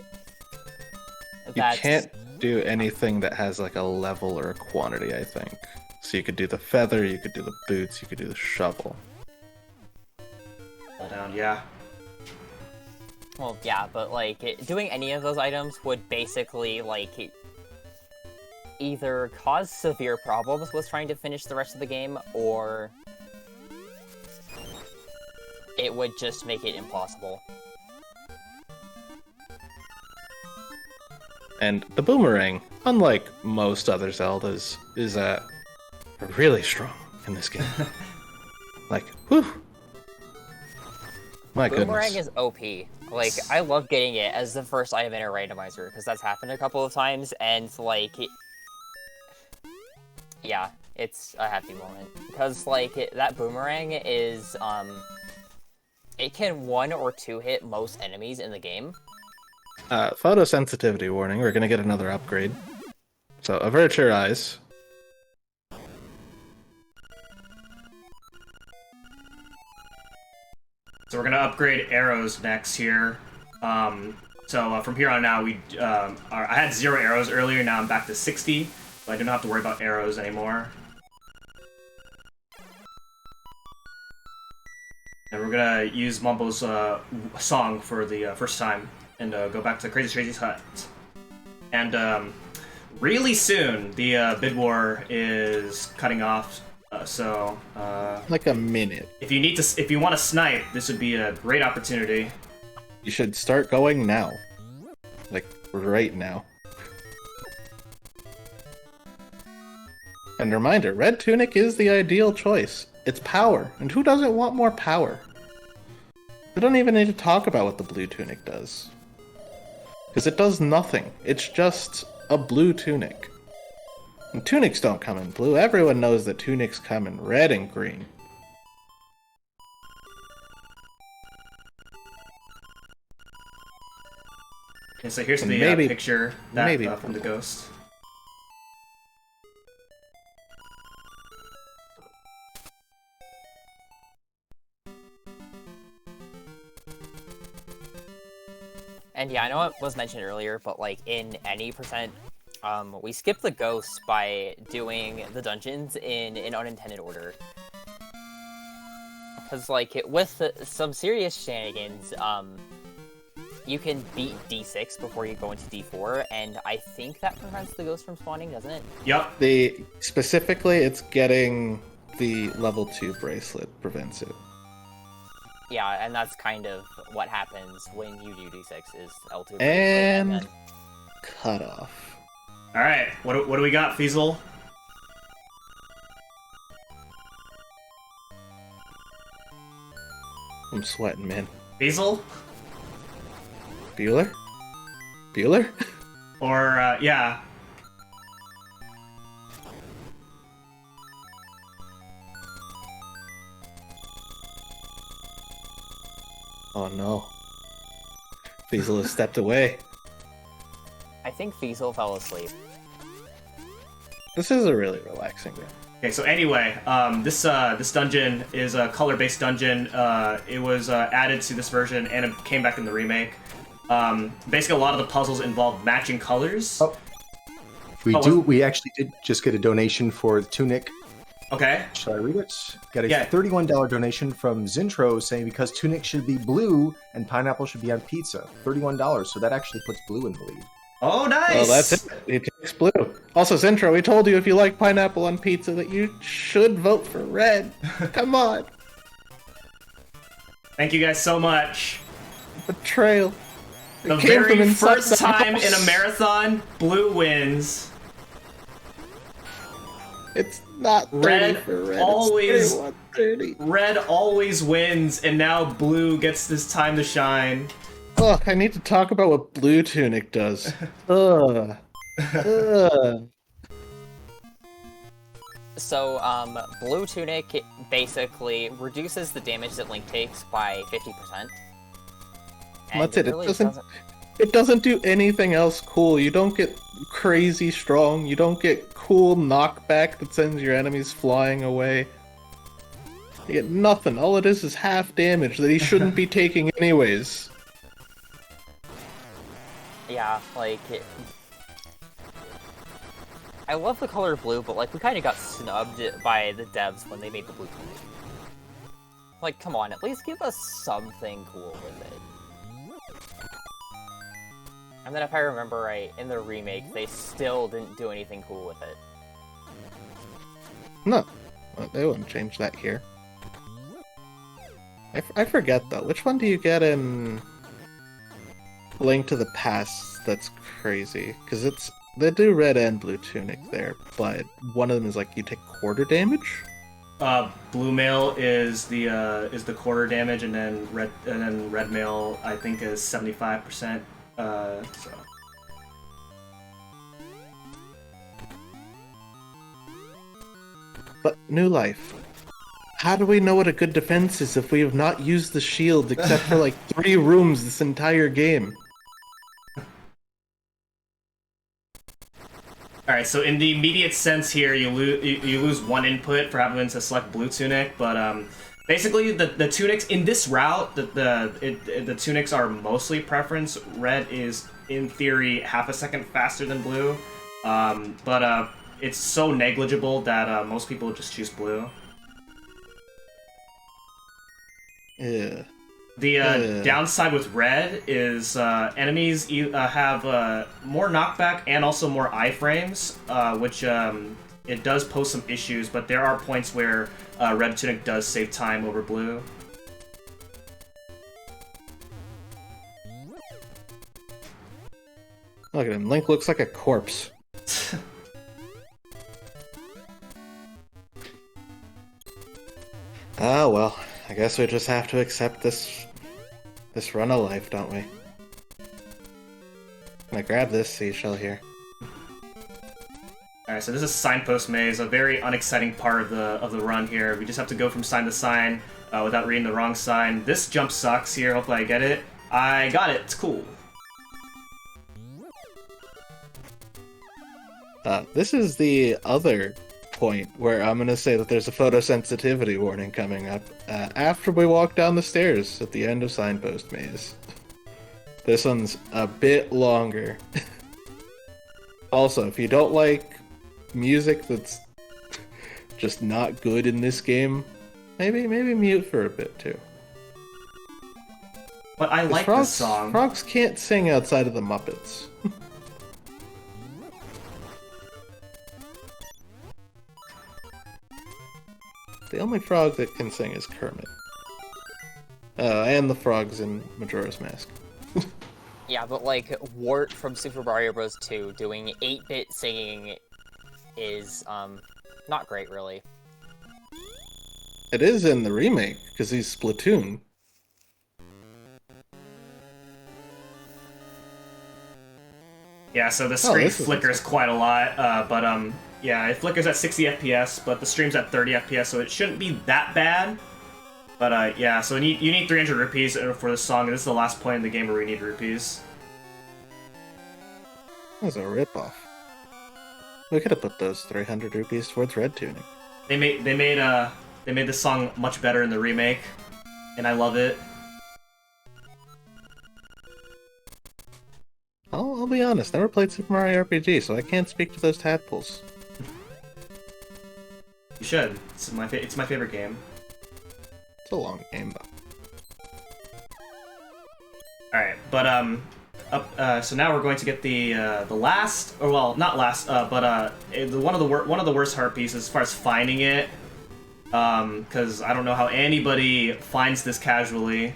that's... can't do anything that has, like, a level or a quantity, I think. So you could do the feather, you could do the boots, you could do the shovel. Down, yeah. Well, yeah, but, like, doing any of those items would basically, like, either cause severe problems with trying to finish the rest of the game, or it would just make it impossible. And the boomerang, unlike most other Zeldas, is really strong in this game. Like, whew! My Boomerang goodness. is OP. Like, I love getting it as the first item in a randomizer, because that's happened a couple of times, and, like, yeah, it's a happy moment. Because, like, that boomerang is, it can 1 or 2 hit most enemies in the game. Photosensitivity warning, we're gonna get another upgrade. So, avert your eyes. So we're gonna upgrade arrows next here. From here on out, I had 0 arrows earlier. Now I'm back to 60, so I don't have to worry about arrows anymore. And we're gonna use Mumbo's song for the first time, and go back to Crazy Tracy's hut. And really soon, the bid war is cutting off. Like a minute. If you want to snipe, this would be a great opportunity. You should start going now. Like, right now. And reminder, Red Tunic is the ideal choice. It's power, and who doesn't want more power? We don't even need to talk about what the Blue Tunic does. Because it does nothing. It's just a blue tunic. And tunics don't come in blue. Everyone knows that tunics come in red and green. And so here's And the maybe- picture that, from the ghost. And yeah, I know it was mentioned earlier, but like in any percent, we skip the ghosts by doing the dungeons in an unintended order. Because like with some serious shenanigans, you can beat D6 before you go into D4, and I think that prevents the ghost from spawning, doesn't it? Yep. Specifically, it's getting the level 2 bracelet prevents it. Yeah, and that's kind of what happens when you do D6 is L2. And then... cut off. All right. What do we got, Feasel? I'm sweating, man. Feasel? Bueller? Bueller? Or yeah. Oh no. Feasel has stepped away. I think Feasel fell asleep. This is a really relaxing game. Okay, so anyway, this dungeon is a color-based dungeon. It was added to this version, and it came back in the remake. Basically, a lot of the puzzles involve matching colors. Oh. We actually did just get a donation for the tunic. Okay. Shall I read it? Got a Yeah. $31 donation from Zintro saying because tunic should be blue and pineapple should be on pizza. $31, so that actually puts blue in the lead. Oh, nice! Well, that's it. It takes blue. Also, Zintro, we told you if you like pineapple on pizza that you should vote for red. Come on. Thank you guys so much. Betrayal. The It came from very inside first the time in house. a marathon, blue wins. It's not 30 Red for red. always- It's 30. Red always wins, and now blue gets this time to shine. Oh, I need to talk about what blue tunic does. Ugh. Ugh. So, Blue Tunic basically reduces the damage that Link takes by 50%. And That's it. really It doesn't do anything else cool. You don't get crazy strong. You don't get cool knockback that sends your enemies flying away. You get nothing. All it is half damage that he shouldn't be taking anyways. Yeah, like... I love the color blue, but like we kind of got snubbed by the devs when they made the blue tunic. Like, come on, at least give us something cool with it. And then if I remember right, in the remake, they still didn't do anything cool with it. No. Well, they wouldn't change that here. I forget though. Which one do you get in Link to the Past that's crazy? Because they do red and blue tunic there, but one of them is like you take quarter damage. Blue mail is the quarter damage, and then red mail I think is 75%. So. But New Life. How do we know what a good defense is if we have not used the shield except for like 3 rooms this entire game? Alright, so in the immediate sense here, you lose 1 input for having to select blue tunic, but basically the tunics in this route, the tunics are mostly preference. Red is in theory half a second faster than blue, but it's so negligible that most people just choose blue. Yeah. The downside with red is enemies have more knockback and also more iframes, which it does pose some issues, but there are points where red tunic does save time over blue. Look at him. Link looks like a corpse. Ah, well. I guess we just have to accept this run of life, don't we? I'm gonna grab this seashell here. Alright, so this is Signpost Maze, a very unexciting part of the run here. We just have to go from sign to sign without reading the wrong sign. This jump sucks here, hopefully I get it. I got it, it's cool. This is the other point where I'm going to say that there's a photosensitivity warning coming up after we walk down the stairs at the end of Signpost Maze. This one's a bit longer. Also, if you don't like music that's just not good in this game, maybe mute for a bit too. But I like frogs, this song. Frogs can't sing outside of the Muppets. The only frog that can sing is Kermit. And the frogs in Majora's Mask. Yeah, but like Wart from Super Mario Bros. 2 doing 8-bit singing is not great, really. It is in the remake, because he's Splatoon. Yeah, so the screen this is flickers quite a lot, but yeah, it flickers at 60 FPS, but the stream's at 30 FPS, so it shouldn't be that bad. But yeah, so you need 300 rupees for this song, and this is the last point in the game where we need rupees. That's a ripoff. We could have put those 300 rupees towards red tuning. They made this song much better in the remake, and I love it. I'll be honest, never played Super Mario RPG, so I can't speak to those tadpoles. You should. It's my favorite game. It's a long game, though. All right, but so now we're going to get the last, or well, not last, but one of the worst heart pieces as far as finding it, because I don't know how anybody finds this casually.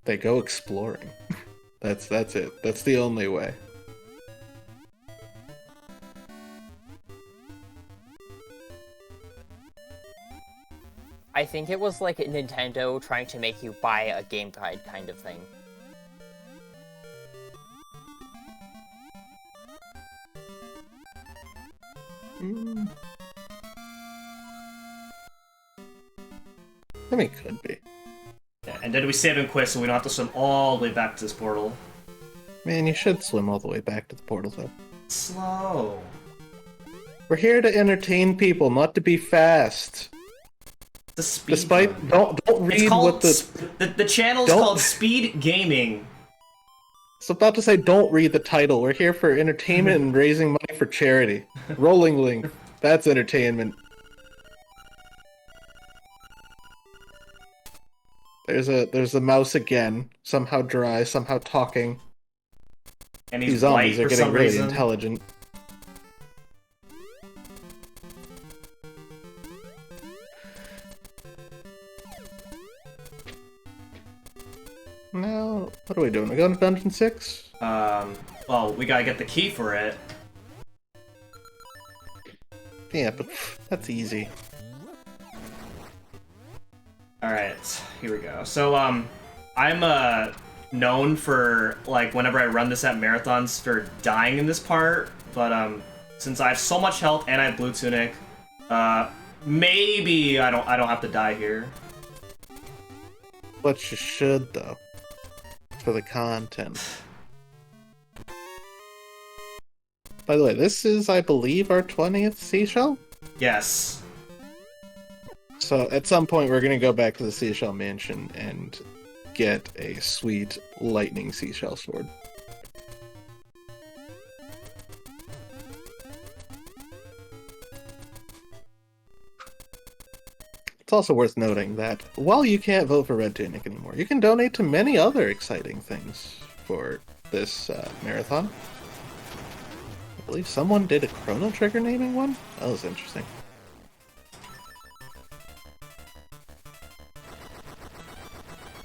They go exploring. That's it. That's the only way. I think it was like Nintendo trying to make you buy a game guide kind of thing. I mean, could be. Yeah, and then we save and quit so we don't have to swim all the way back to this portal. Man, you should swim all the way back to the portal, though. Slow. We're here to entertain people, not to be fast. The speed. Despite don't read what the channel's called SpeedGaming. So about to say, don't read the title. We're here for entertainment and raising money for charity. Rolling link. That's entertainment. There's a mouse again, somehow dry, somehow talking. And These he's zombies white are for getting some really reason. intelligent. Now, what are we doing? We going to Dungeon 6? Well, we gotta get the key for it. Yeah, but that's easy. Alright, here we go. So, I'm, known for, like, whenever I run this at marathons for dying in this part, but, since I have so much health and I have Blue Tunic, maybe I don't have to die here. But you should, though. For the content. By the way, this is, I believe, our 20th seashell? Yes. So at some point we're going to go back to the Seashell Mansion and get a sweet lightning seashell sword. It's also worth noting that while you can't vote for Red Tunic anymore, you can donate to many other exciting things for this marathon. I believe someone did a Chrono Trigger naming one? That was interesting.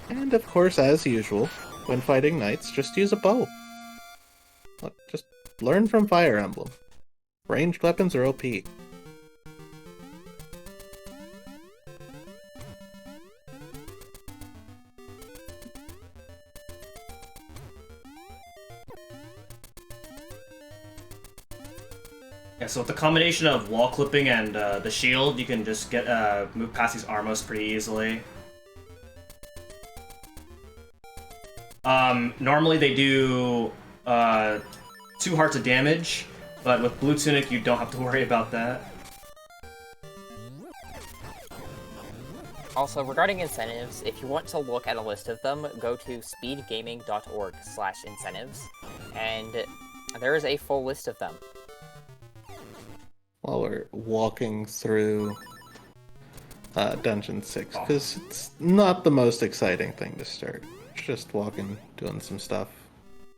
And of course, as usual, when fighting knights, just use a bow. Look, just learn from Fire Emblem. Ranged weapons are OP. Yeah, so with the combination of wall clipping and the shield, you can just get move past these Armos pretty easily. Normally they do 2 hearts of damage, but with Blue Tunic you don't have to worry about that. Also, regarding incentives, if you want to look at a list of them, go to speedgaming.org/incentives, and there is a full list of them. While we're walking through Dungeon 6, because it's not the most exciting thing to start. It's just walking, doing some stuff.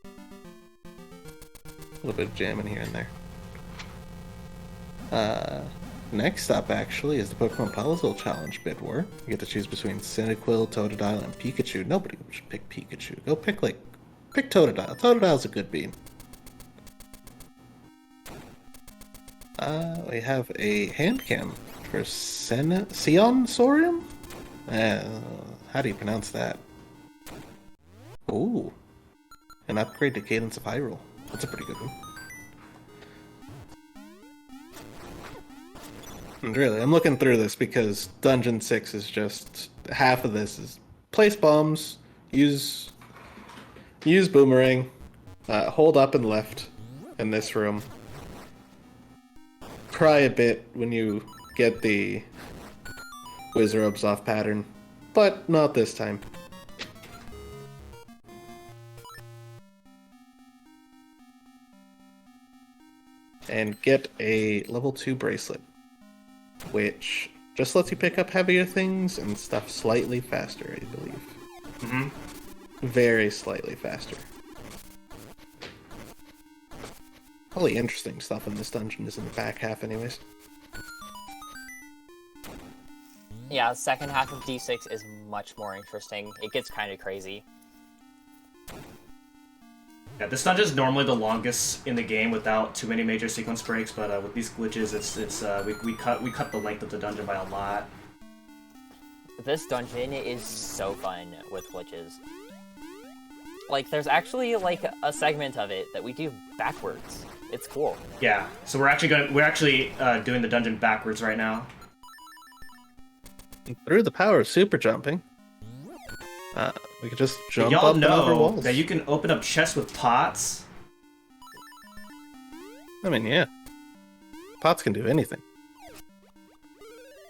A little bit of jamming here and there. Next up, actually, is the Pokemon Puzzle Challenge Bid War. You get to choose between Cyndaquil, Totodile, and Pikachu. Nobody should pick Pikachu. Go pick Totodile. Totodile's a good bean. We have a hand cam for Sion-Sorium? How do you pronounce that? Ooh. An upgrade to Cadence of Hyrule. That's a pretty good one. And really, I'm looking through this because Dungeon 6 is just... half of this is place bombs, use boomerang, hold up and left in this room. Cry a bit when you get the Wizrobes off pattern, but not this time. And get a level 2 bracelet, which just lets you pick up heavier things and stuff slightly faster, I believe. Mm-hmm. Very slightly faster. All the interesting stuff in this dungeon is in the back half anyways. Yeah, the second half of D6 is much more interesting. It gets kind of crazy. Yeah, this dungeon is normally the longest in the game without too many major sequence breaks, but with these glitches, we cut the length of the dungeon by a lot. This dungeon is so fun with glitches. Like, there's actually like a segment of it that we do backwards. It's cool. Yeah, so we're actually doing the dungeon backwards right now. Through the power of super jumping, we could just jump Y'all up and over know walls. that you can open up chests with pots. I mean, yeah. Pots can do anything.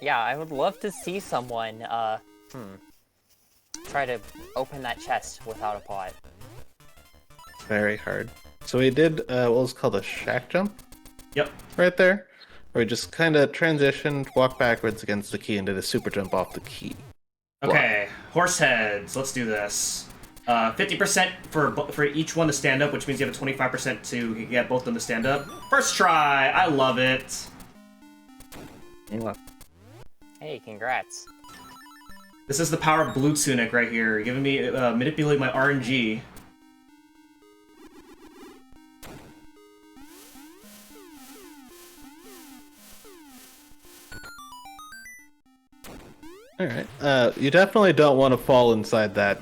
Yeah, I would love to see someone, try to open that chest without a pot. Very hard. So we did what was called a shack jump. Yep. Right there. Where we just kind of transitioned, walked backwards against the key, and did a super jump off the key. Okay, horse heads. Let's do this. 50% for each one to stand up, which means you have a 25% to get both of them to stand up. First try. I love it. Yeah. Hey, congrats. This is the power of Blue Tunic right here, giving me manipulate my RNG. Alright. You definitely don't want to fall inside that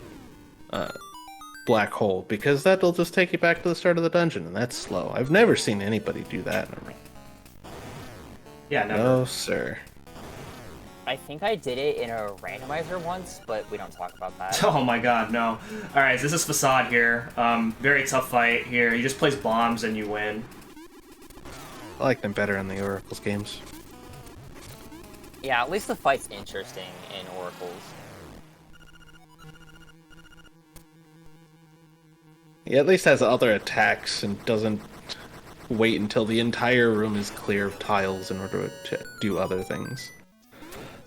black hole, because that'll just take you back to the start of the dungeon, and that's slow. I've never seen anybody do that. Yeah, never. No, sir. I think I did it in a randomizer once, but we don't talk about that. Oh my god, no. Alright, so this is Facade here. Very tough fight here. He just plays bombs and you win. I like them better in the Oracles games. Yeah, at least the fight's interesting in Oracles. He at least has other attacks and doesn't wait until the entire room is clear of tiles in order to do other things.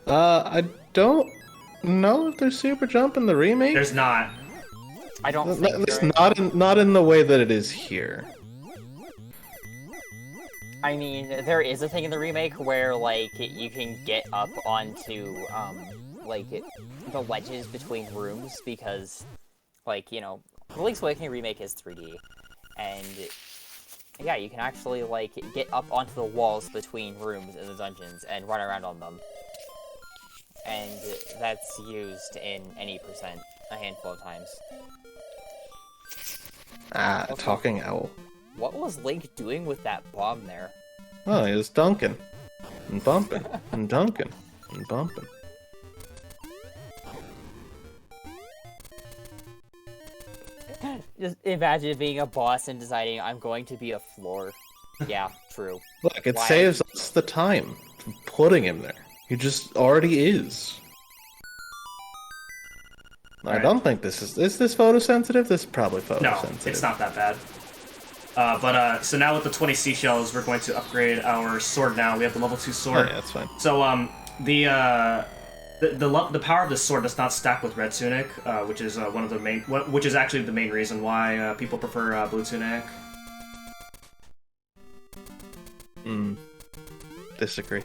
I don't know if there's super jump in the remake. There's not. I don't think At least there- not in the way that it is here. I mean, there is a thing in the remake where, like, you can get up onto, like, the ledges between rooms because, like, you know, the Link's Awakening remake is 3D, and, yeah, you can actually, like, get up onto the walls between rooms in the dungeons and run around on them. And that's used in any percent a handful of times. Talking owl. What was Link doing with that bomb there? Oh, he was dunking and bumping and dunking and bumping. Just imagine being a boss and deciding I'm going to be a floor. Yeah, true. Look, it Why? saves us the time from putting him there. He just already is. I Alright. don't think this is this photosensitive? This is probably No, photosensitive. it's not that bad. So now with the 20 seashells, we're going to upgrade our sword now. We have the level 2 Oh, sword. yeah, that's fine. So, the power of the sword does not stack with red tunic, which is one of the main, which is actually the main reason why people prefer blue tunic. Disagree.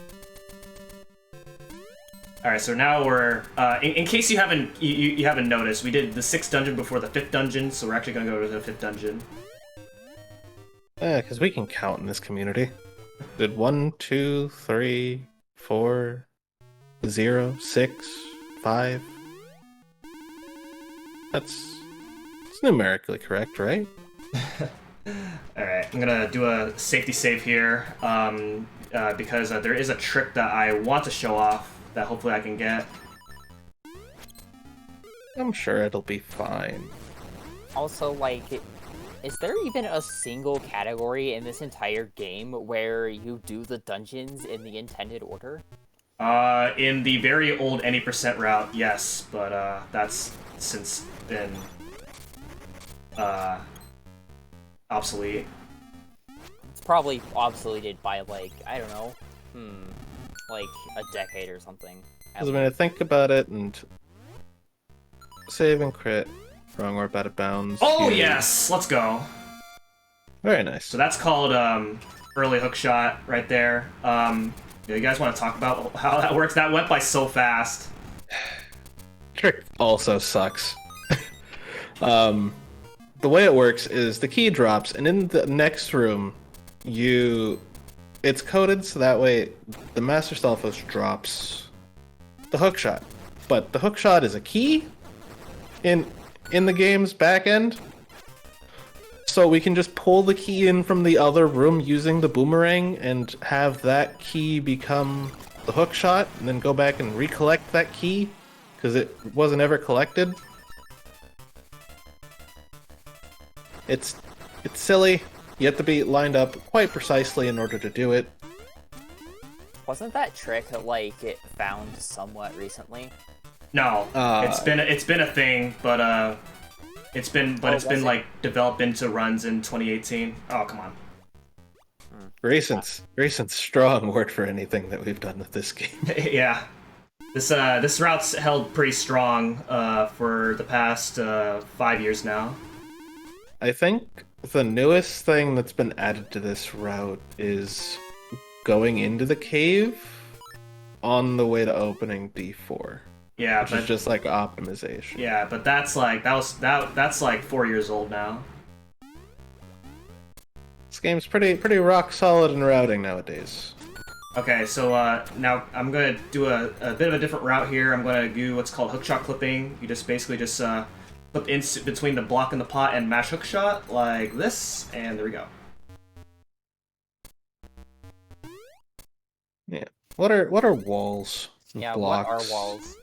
All right, so now we're in case you haven't you haven't noticed, we did the 6th dungeon before the 5th dungeon, so we're actually gonna go to the 5th dungeon. Yeah, because we can count in this community. Did 1, 2, 3, 4, 0, 6, 5. It's numerically correct, right? All right, I'm gonna do a safety save here because there is a trick that I want to show off that hopefully I can get. I'm sure it'll be fine. Also, like, is there even a single category in this entire game where you do the dungeons in the intended order? In the very old any percent route, yes, but that's since been obsolete. It's probably obsoleted by, like, I don't know, like a decade or something. Because I mean, I think about it and save and crit. Wrong or out of bounds. Oh Huge. yes, let's go. Very nice. So that's called early hook shot right there. You guys want to talk about how that works? That went by so fast. Trick also sucks. The way it works is the key drops, and in the next room, it's coded so that way the Master Stalfos drops the hook shot. But the hook shot is a key in the game's back end. So we can just pull the key in from the other room using the boomerang and have that key become the hook shot, and then go back and recollect that key because it wasn't ever collected. It's silly. You have to be lined up quite precisely in order to do it. Wasn't that trick, like, it found somewhat recently? No, it's been a thing, but it's been like developed into runs in 2018. Oh come on. Recent's strong word for anything that we've done with this game. Yeah, this route's held pretty strong for the past 5 years now. I think the newest thing that's been added to this route is going into the cave on the way to opening D4. Yeah, which but is just like optimization. yeah, but that's like that's like 4 years old now. This game's pretty rock solid in routing nowadays. Okay, so now I'm gonna do a bit of a different route here. I'm gonna do what's called hookshot clipping. You just basically just flip in between the block and the pot and mash hookshot like this, and there we go. Yeah. What are walls? And Yeah, blocks? what are walls?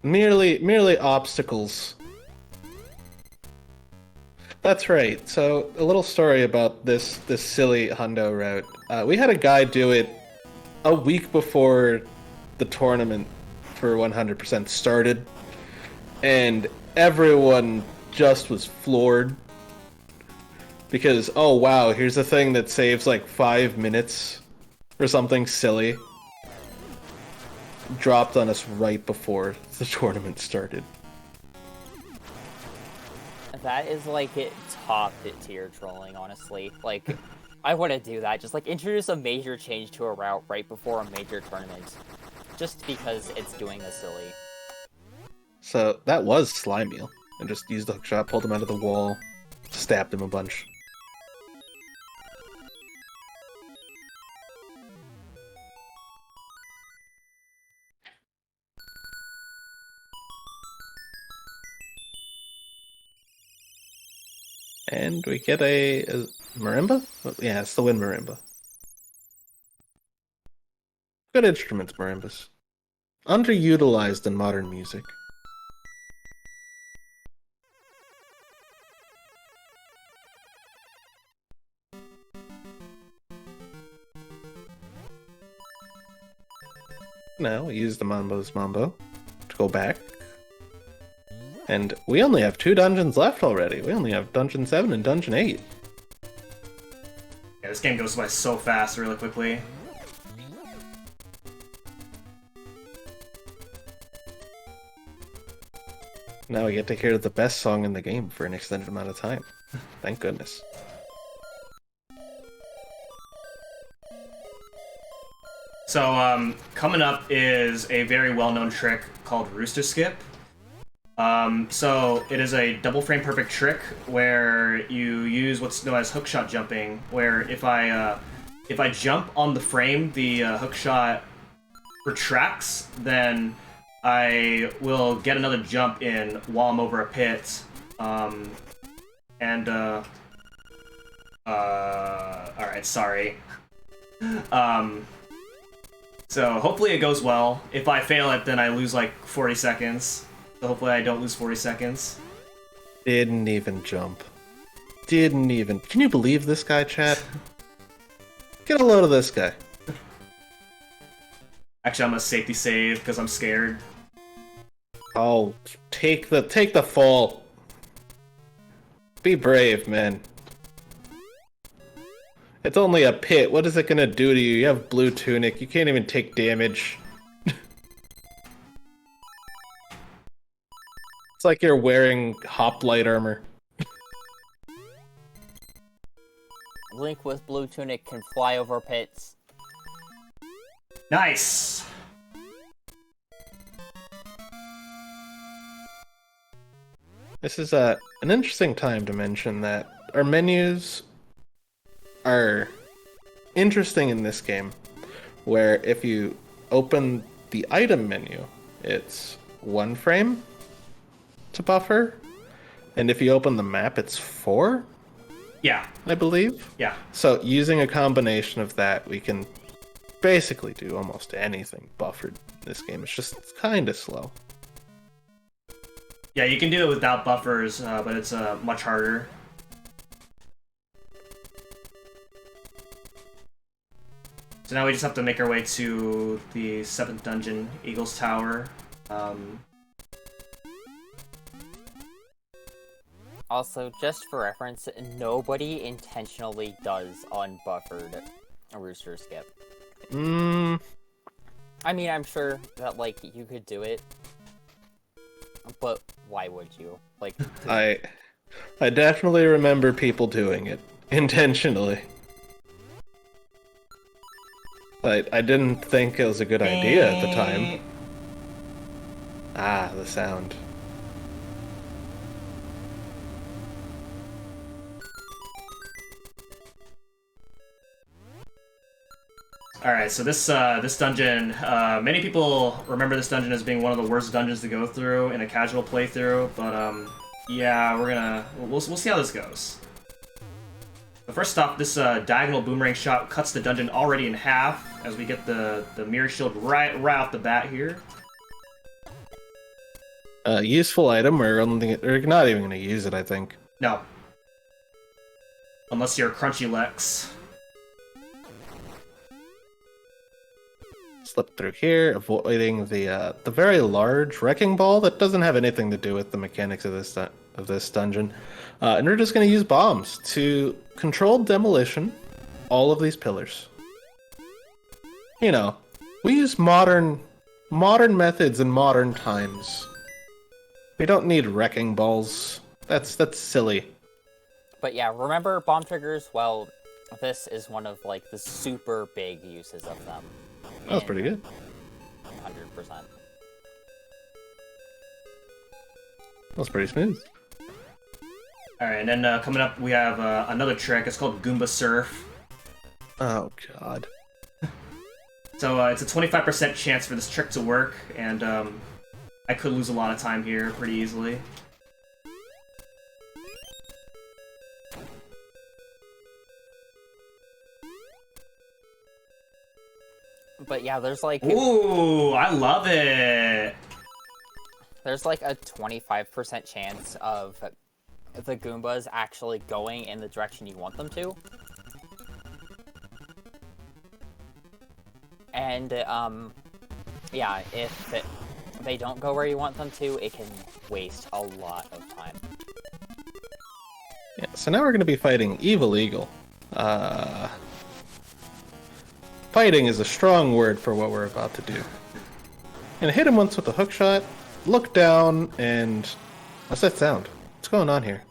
Merely obstacles. That's right. So a little story about this silly hundo route. We had a guy do it a week before the tournament for 100% started, and everyone just was floored because, oh wow, here's a thing that saves like 5 minutes or something silly. Dropped on us right before the tournament started. That is, like, top tier trolling, honestly. Like, I wouldn't do that. Just, like, introduce a major change to a route right before a major tournament. Just because it's doing a silly. So that was Slimeal. And just used the hookshot, pulled him out of the wall, stabbed him a bunch. And we get a marimba? Yeah, it's the wind marimba. Good instruments, marimbas. Underutilized in modern music. Now we use the Mambo's Mambo to go back. And we only have 2 dungeons left already. We only have Dungeon 7 and Dungeon 8. Yeah, this game goes by so fast really quickly. Now we get to hear the best song in the game for an extended amount of time. Thank goodness. So, coming up is a very well-known trick called Rooster Skip. So it is a double frame perfect trick where you use what's known as hookshot jumping, where if I jump on the frame, the hookshot retracts, then I will get another jump in while I'm over a pit. Alright, sorry. So hopefully it goes well. If I fail it, then I lose like 40 seconds. So hopefully I don't lose 40 seconds. Didn't even jump. Didn't even. Can you believe this guy, chat? Get a load of this guy. Actually, I'm gonna safety save because I'm scared. Oh, take the fall. Be brave, man. It's only a pit. What is it gonna do to you? You have blue tunic. You can't even take damage. It's like you're wearing hoplite armor. Link with blue tunic can fly over pits. Nice! This is an interesting time to mention that our menus are interesting in this game, where if you open the item menu, it's 1 frame to buffer, and if you open the map, it's 4, Yeah, I believe. yeah. So using a combination of that, we can basically do almost anything buffered in this game. It's kind of slow. Yeah, you can do it without buffers, but it's much harder. So now we just have to make our way to the 7th dungeon, Eagle's Tower. Also, just for reference, nobody intentionally does unbuffered Rooster Skip. I mean, I'm sure that, like, you could do it, but why would you? Like, I definitely remember people doing it intentionally. I didn't think it was a good idea at the time. Ah, the sound. Alright, so this dungeon, many people remember this dungeon as being one of the worst dungeons to go through in a casual playthrough, but yeah, we'll see how this goes. But first off, this diagonal boomerang shot cuts the dungeon already in half, as we get the mirror shield right off the bat here. Useful item, we're not even going to use it, I think. No. Unless you're Crunchy Lex. Slip through here, avoiding the very large wrecking ball that doesn't have anything to do with the mechanics of this dungeon. And we're just going to use bombs to control demolition all of these pillars. You know, we use modern methods in modern times. We don't need wrecking balls. That's silly. but yeah, remember bomb triggers? Well, this is one of, like, the super big uses of them. That was pretty good. 100%. That was pretty smooth. Alright, and then coming up we have another trick. It's called Goomba Surf. Oh, God. So it's a 25% chance for this trick to work, and I could lose a lot of time here pretty easily. But yeah, there's like Ooh, I love it. there's like a 25% chance of the Goombas actually going in the direction you want them to. And yeah, if they don't go where you want them to, it can waste a lot of time. Yeah, so now we're going to be fighting Evil Eagle. Fighting is a strong word for what we're about to do. Gonna hit him once with a hook shot, look down, and... What's that sound? What's going on here?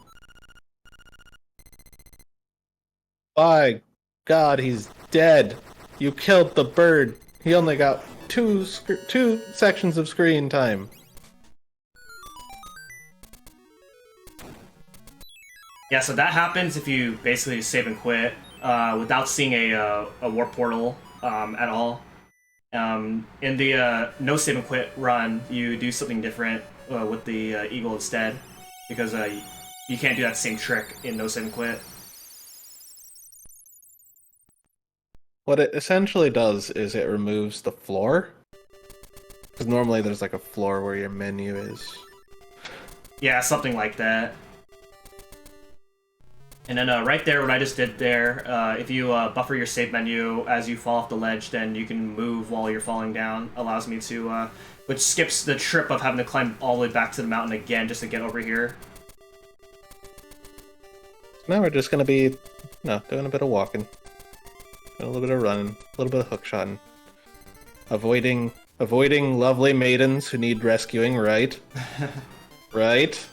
By God, he's dead. You killed the bird. He only got two sections of screen time. Yeah, so that happens if you basically save and quit without seeing a warp portal at all. In the no save and quit run, you do something different with the Eagle instead, because you can't do that same trick in no save and quit. What it essentially does is it removes the floor. Because normally there's like a floor where your menu is. Yeah, something like that. And then right there, what I just did there, if you buffer your save menu as you fall off the ledge, then you can move while you're falling down. Allows me to, which skips the trip of having to climb all the way back to the mountain again just to get over here. Now we're just going to be, doing a bit of walking. A little bit of running, a little bit of hookshotting. Avoiding lovely maidens who need rescuing, right? Right?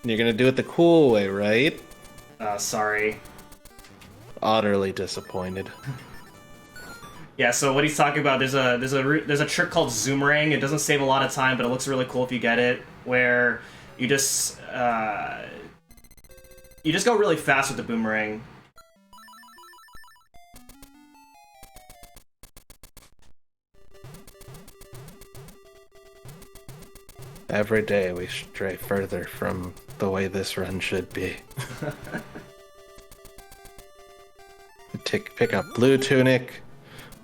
And you're gonna do it the cool way, right? Sorry. Utterly disappointed. Yeah, so what he's talking about, there's a trick called Zoomerang. It doesn't save a lot of time, but it looks really cool if you get it, where you just go really fast with the boomerang. Every day we stray further from the way this run should be. Pick up Blue Tunic.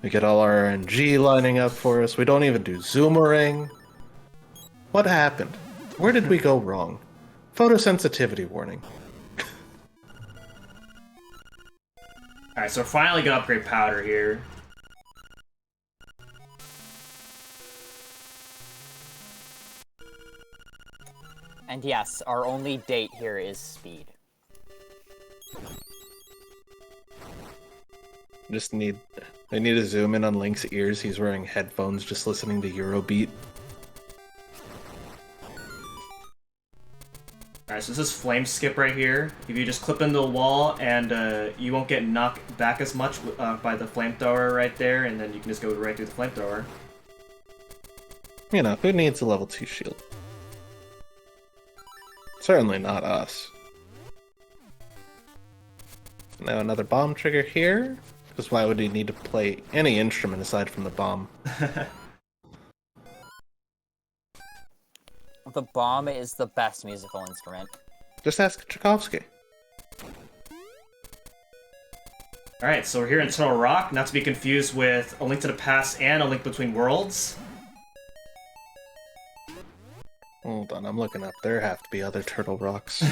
We get all our RNG lining up for us. We don't even do Zoomerang. What happened? Where did we go wrong? Photosensitivity warning. Alright, so we're finally gonna upgrade powder here. And yes, our only date here is speed. I need to zoom in on Link's ears. He's wearing headphones just listening to Eurobeat. Alright, so this is flame skip right here. If you just clip into the wall, and you won't get knocked back as much by the flamethrower right there, and then you can just go right through the flamethrower. You know, who needs a level 2 shield? Certainly not us. Now another bomb trigger here. Because why would he need to play any instrument aside from the bomb? The bomb is the best musical instrument. Just ask Tchaikovsky. Alright, so we're here in Turtle Rock, not to be confused with A Link to the Past and A Link Between Worlds. Hold on, I'm looking up. There have to be other turtle rocks.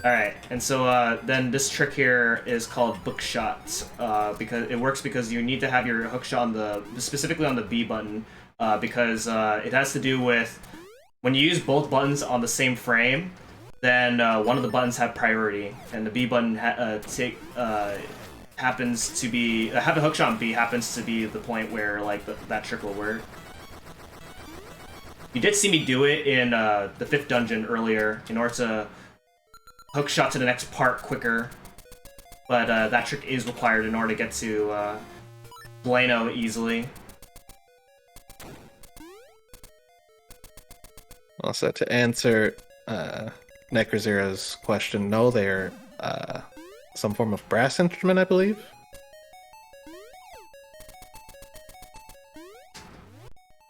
Alright, and so then this trick here is called Bookshot, because it works because you need to have your hookshot specifically on the B button, because it has to do with when you use both buttons on the same frame, then one of the buttons have priority, and the B button happens to be have a hookshot on B happens to be the point where like that trick will work. You did see me do it in the 5th dungeon earlier in order to hookshot to the next part quicker, but that trick is required in order to get to Blano easily. Also, to answer Necrozero's question, no, they're some form of brass instrument, I believe.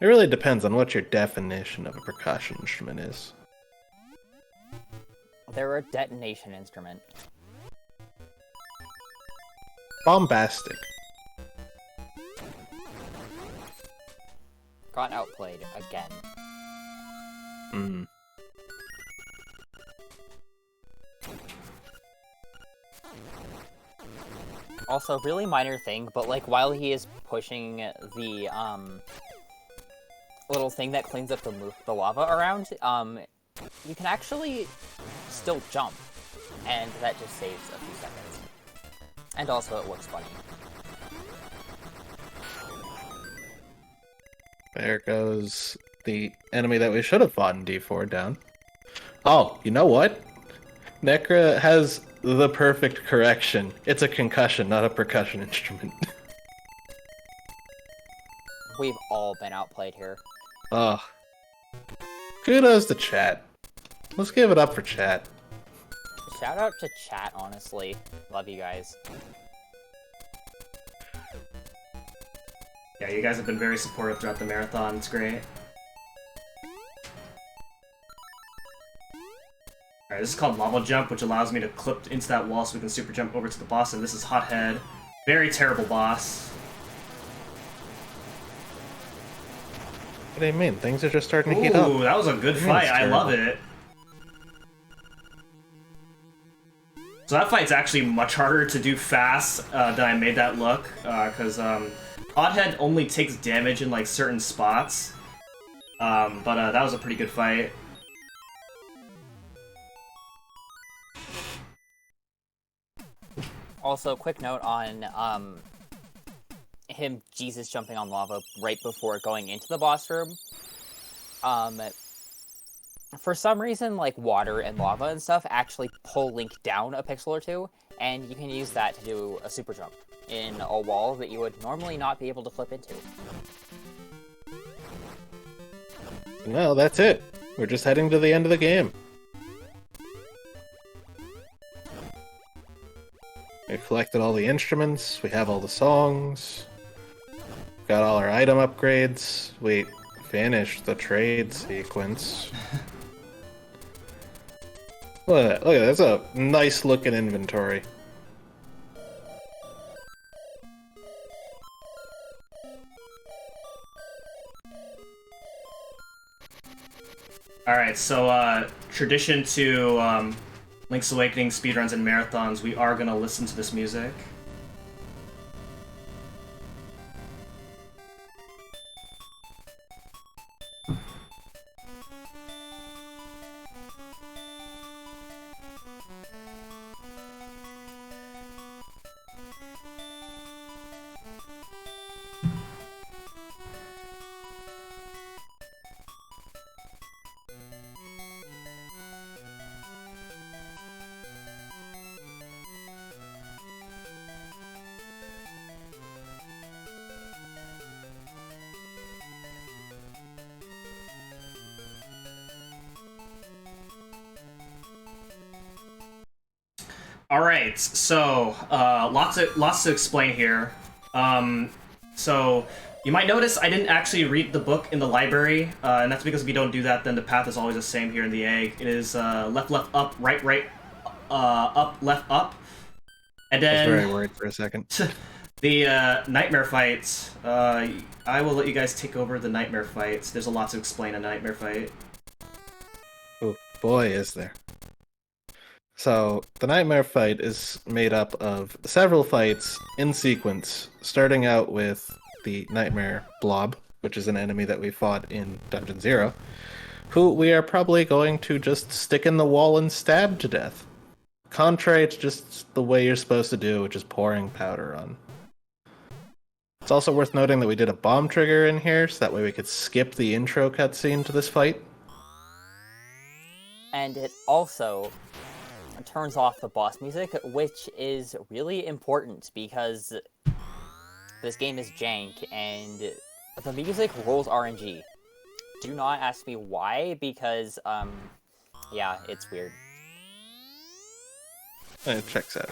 It really depends on what your definition of a percussion instrument is. They're a detonation instrument. Bombastic. Got outplayed again. Mm. Also, really minor thing, but like while he is pushing the little thing that cleans up the lava around, you can actually still jump, and that just saves a few seconds. And also, it looks funny. There goes the enemy that we should have fought in D4 down. Oh, you know what? Necra has the perfect correction. It's a concussion, not a percussion instrument. We've all been outplayed here. Oh. Kudos to chat. Let's give it up for chat. Shout out to chat, honestly. Love you guys. Yeah, you guys have been very supportive throughout the marathon. It's great. Alright, this is called Lava Jump, which allows me to clip into that wall so we can super jump over to the boss, and this is Hothead. Very terrible boss. What do you mean? Things are just starting to heat up. Ooh, that was a good fight. I love it. So that fight's actually much harder to do fast than I made that look, because Hothead only takes damage in like certain spots. But that was a pretty good fight. Also, quick note on him Jesus jumping on lava right before going into the boss room. For some reason, like water and lava and stuff actually pull Link down a pixel or two, and you can use that to do a super jump in a wall that you would normally not be able to flip into. Well, that's it. We're just heading to the end of the game. We've collected all the instruments, we have all the songs, got all our item upgrades, we finished the trade sequence. Look at that, that's a nice looking inventory. Alright, so tradition to Link's Awakening speedruns and marathons, we are gonna listen to this music. All right, so lots to explain here. So you might notice I didn't actually read the book in the library, and that's because if you don't do that, then the path is always the same here in the egg. It is left, left, up, right, right, up, left, up, and then I was very worried for a second. the nightmare fights. I will let you guys take over the nightmare fights. There's a lot to explain in a nightmare fight. Oh boy, is there. So, the Nightmare fight is made up of several fights in sequence, starting out with the Nightmare Blob, which is an enemy that we fought in Dungeon Zero, who we are probably going to just stick in the wall and stab to death. Contrary to just the way you're supposed to do, which is pouring powder on. It's also worth noting that we did a bomb trigger in here, so that way we could skip the intro cutscene to this fight. And it also turns off the boss music, which is really important because this game is jank and the music rolls RNG. Do not ask me why, because, yeah, it's weird. It checks out.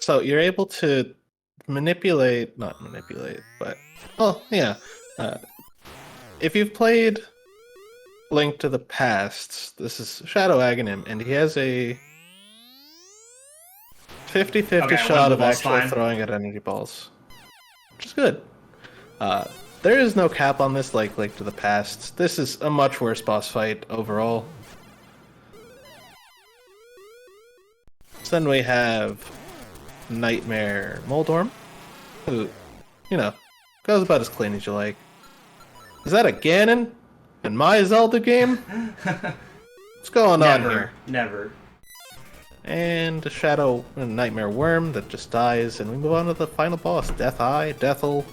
So you're able to not manipulate, but, well, yeah. If you've played Link to the Past. This is Shadow Aghanim, and he has a 50-50 Okay, shot one of ball's actually fine. throwing at energy balls, which is good. There is no cap on this like Link to the Past. This is a much worse boss fight overall. So then we have Nightmare Moldorm, who, you know, goes about as clean as you like. Is that a Ganon in my Zelda game? What's going on here? Never. And a Shadow and Nightmare Worm that just dies, and we move on to the final boss, Death Eye, Deathel.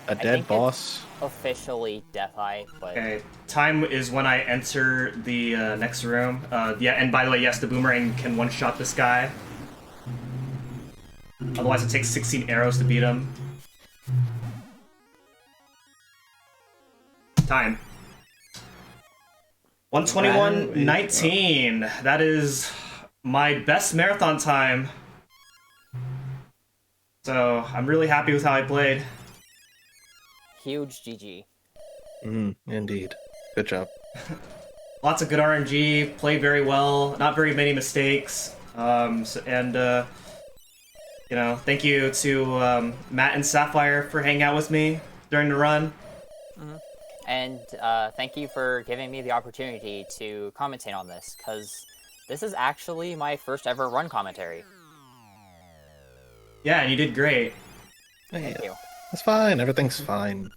A think dead it's boss. Officially Death Eye, but Okay, time is when I enter the next room. Yeah, and by the way, yes, the boomerang can one-shot this guy. Otherwise, it takes 16 arrows to beat him. Time. 121.19. That is my best marathon time. So I'm really happy with how I played. huge GG. Indeed. Good job. Lots of good RNG, played very well, not very many mistakes. You know, thank you to Matt and Sapphire for hanging out with me during the run. And thank you for giving me the opportunity to commentate on this, because this is actually my first ever run commentary. Yeah, and you did great. Thank you. It's fine. Everything's fine.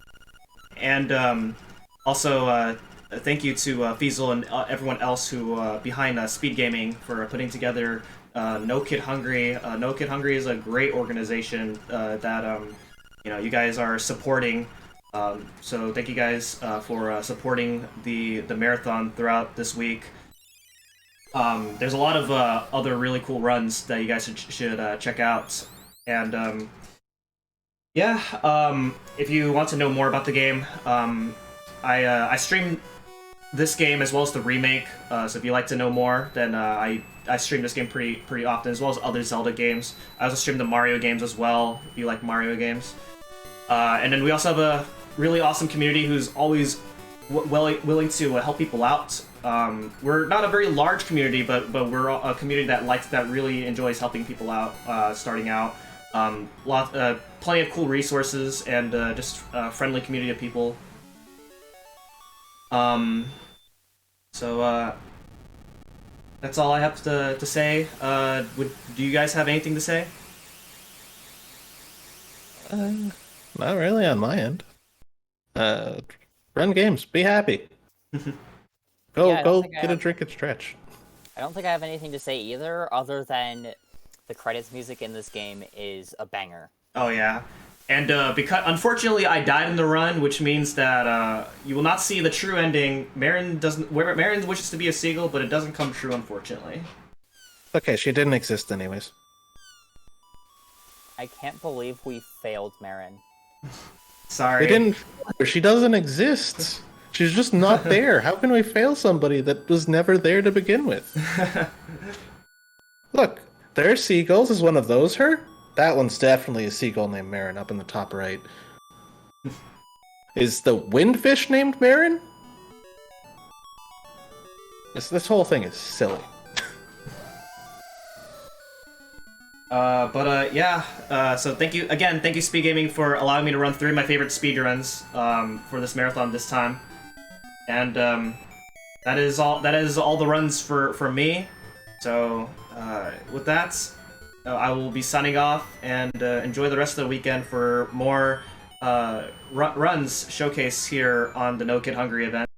And also, thank you to Feasel and everyone else who behind SpeedGaming for putting together No Kid Hungry. No Kid Hungry is a great organization that you know, you guys are supporting. So thank you guys for supporting the marathon throughout this week. There's a lot of other really cool runs that you guys should check out. And yeah, if you want to know more about the game, I stream this game as well as the remake. So if you like to know more, then I stream this game pretty often, as well as other Zelda games. I also stream the Mario games as well, if you like Mario games. And then we also have a really awesome community who's always willing to help people out. We're not a very large community, but we're a community that really enjoys helping people out, starting out. Plenty of cool resources and just a friendly community of people. So that's all I have to say. Do you guys have anything to say? Not really on my end. Run games. Be happy. Go Yeah, I don't think I get a have- drink and stretch. I don't think I have anything to say either, other than the credits music in this game is a banger. Oh yeah, and because unfortunately I died in the run, which means that you will not see the true ending. Marin wishes to be a seagull, but it doesn't come true, unfortunately. Okay, she didn't exist anyways. I can't believe we failed Marin. Sorry. We didn't. She doesn't exist. She's just not there. How can we fail somebody that was never there to begin with? Look, there's seagulls. Is one of those her? That one's definitely a seagull named Marin up in the top right. Is the windfish named Marin? This whole thing is silly. Yeah, so thank you SpeedGaming for allowing me to run 3 of my favorite speedruns for this marathon this time. And that is all the runs for me. So with that, I will be signing off, and enjoy the rest of the weekend for more runs showcase here on the No Kid Hungry event.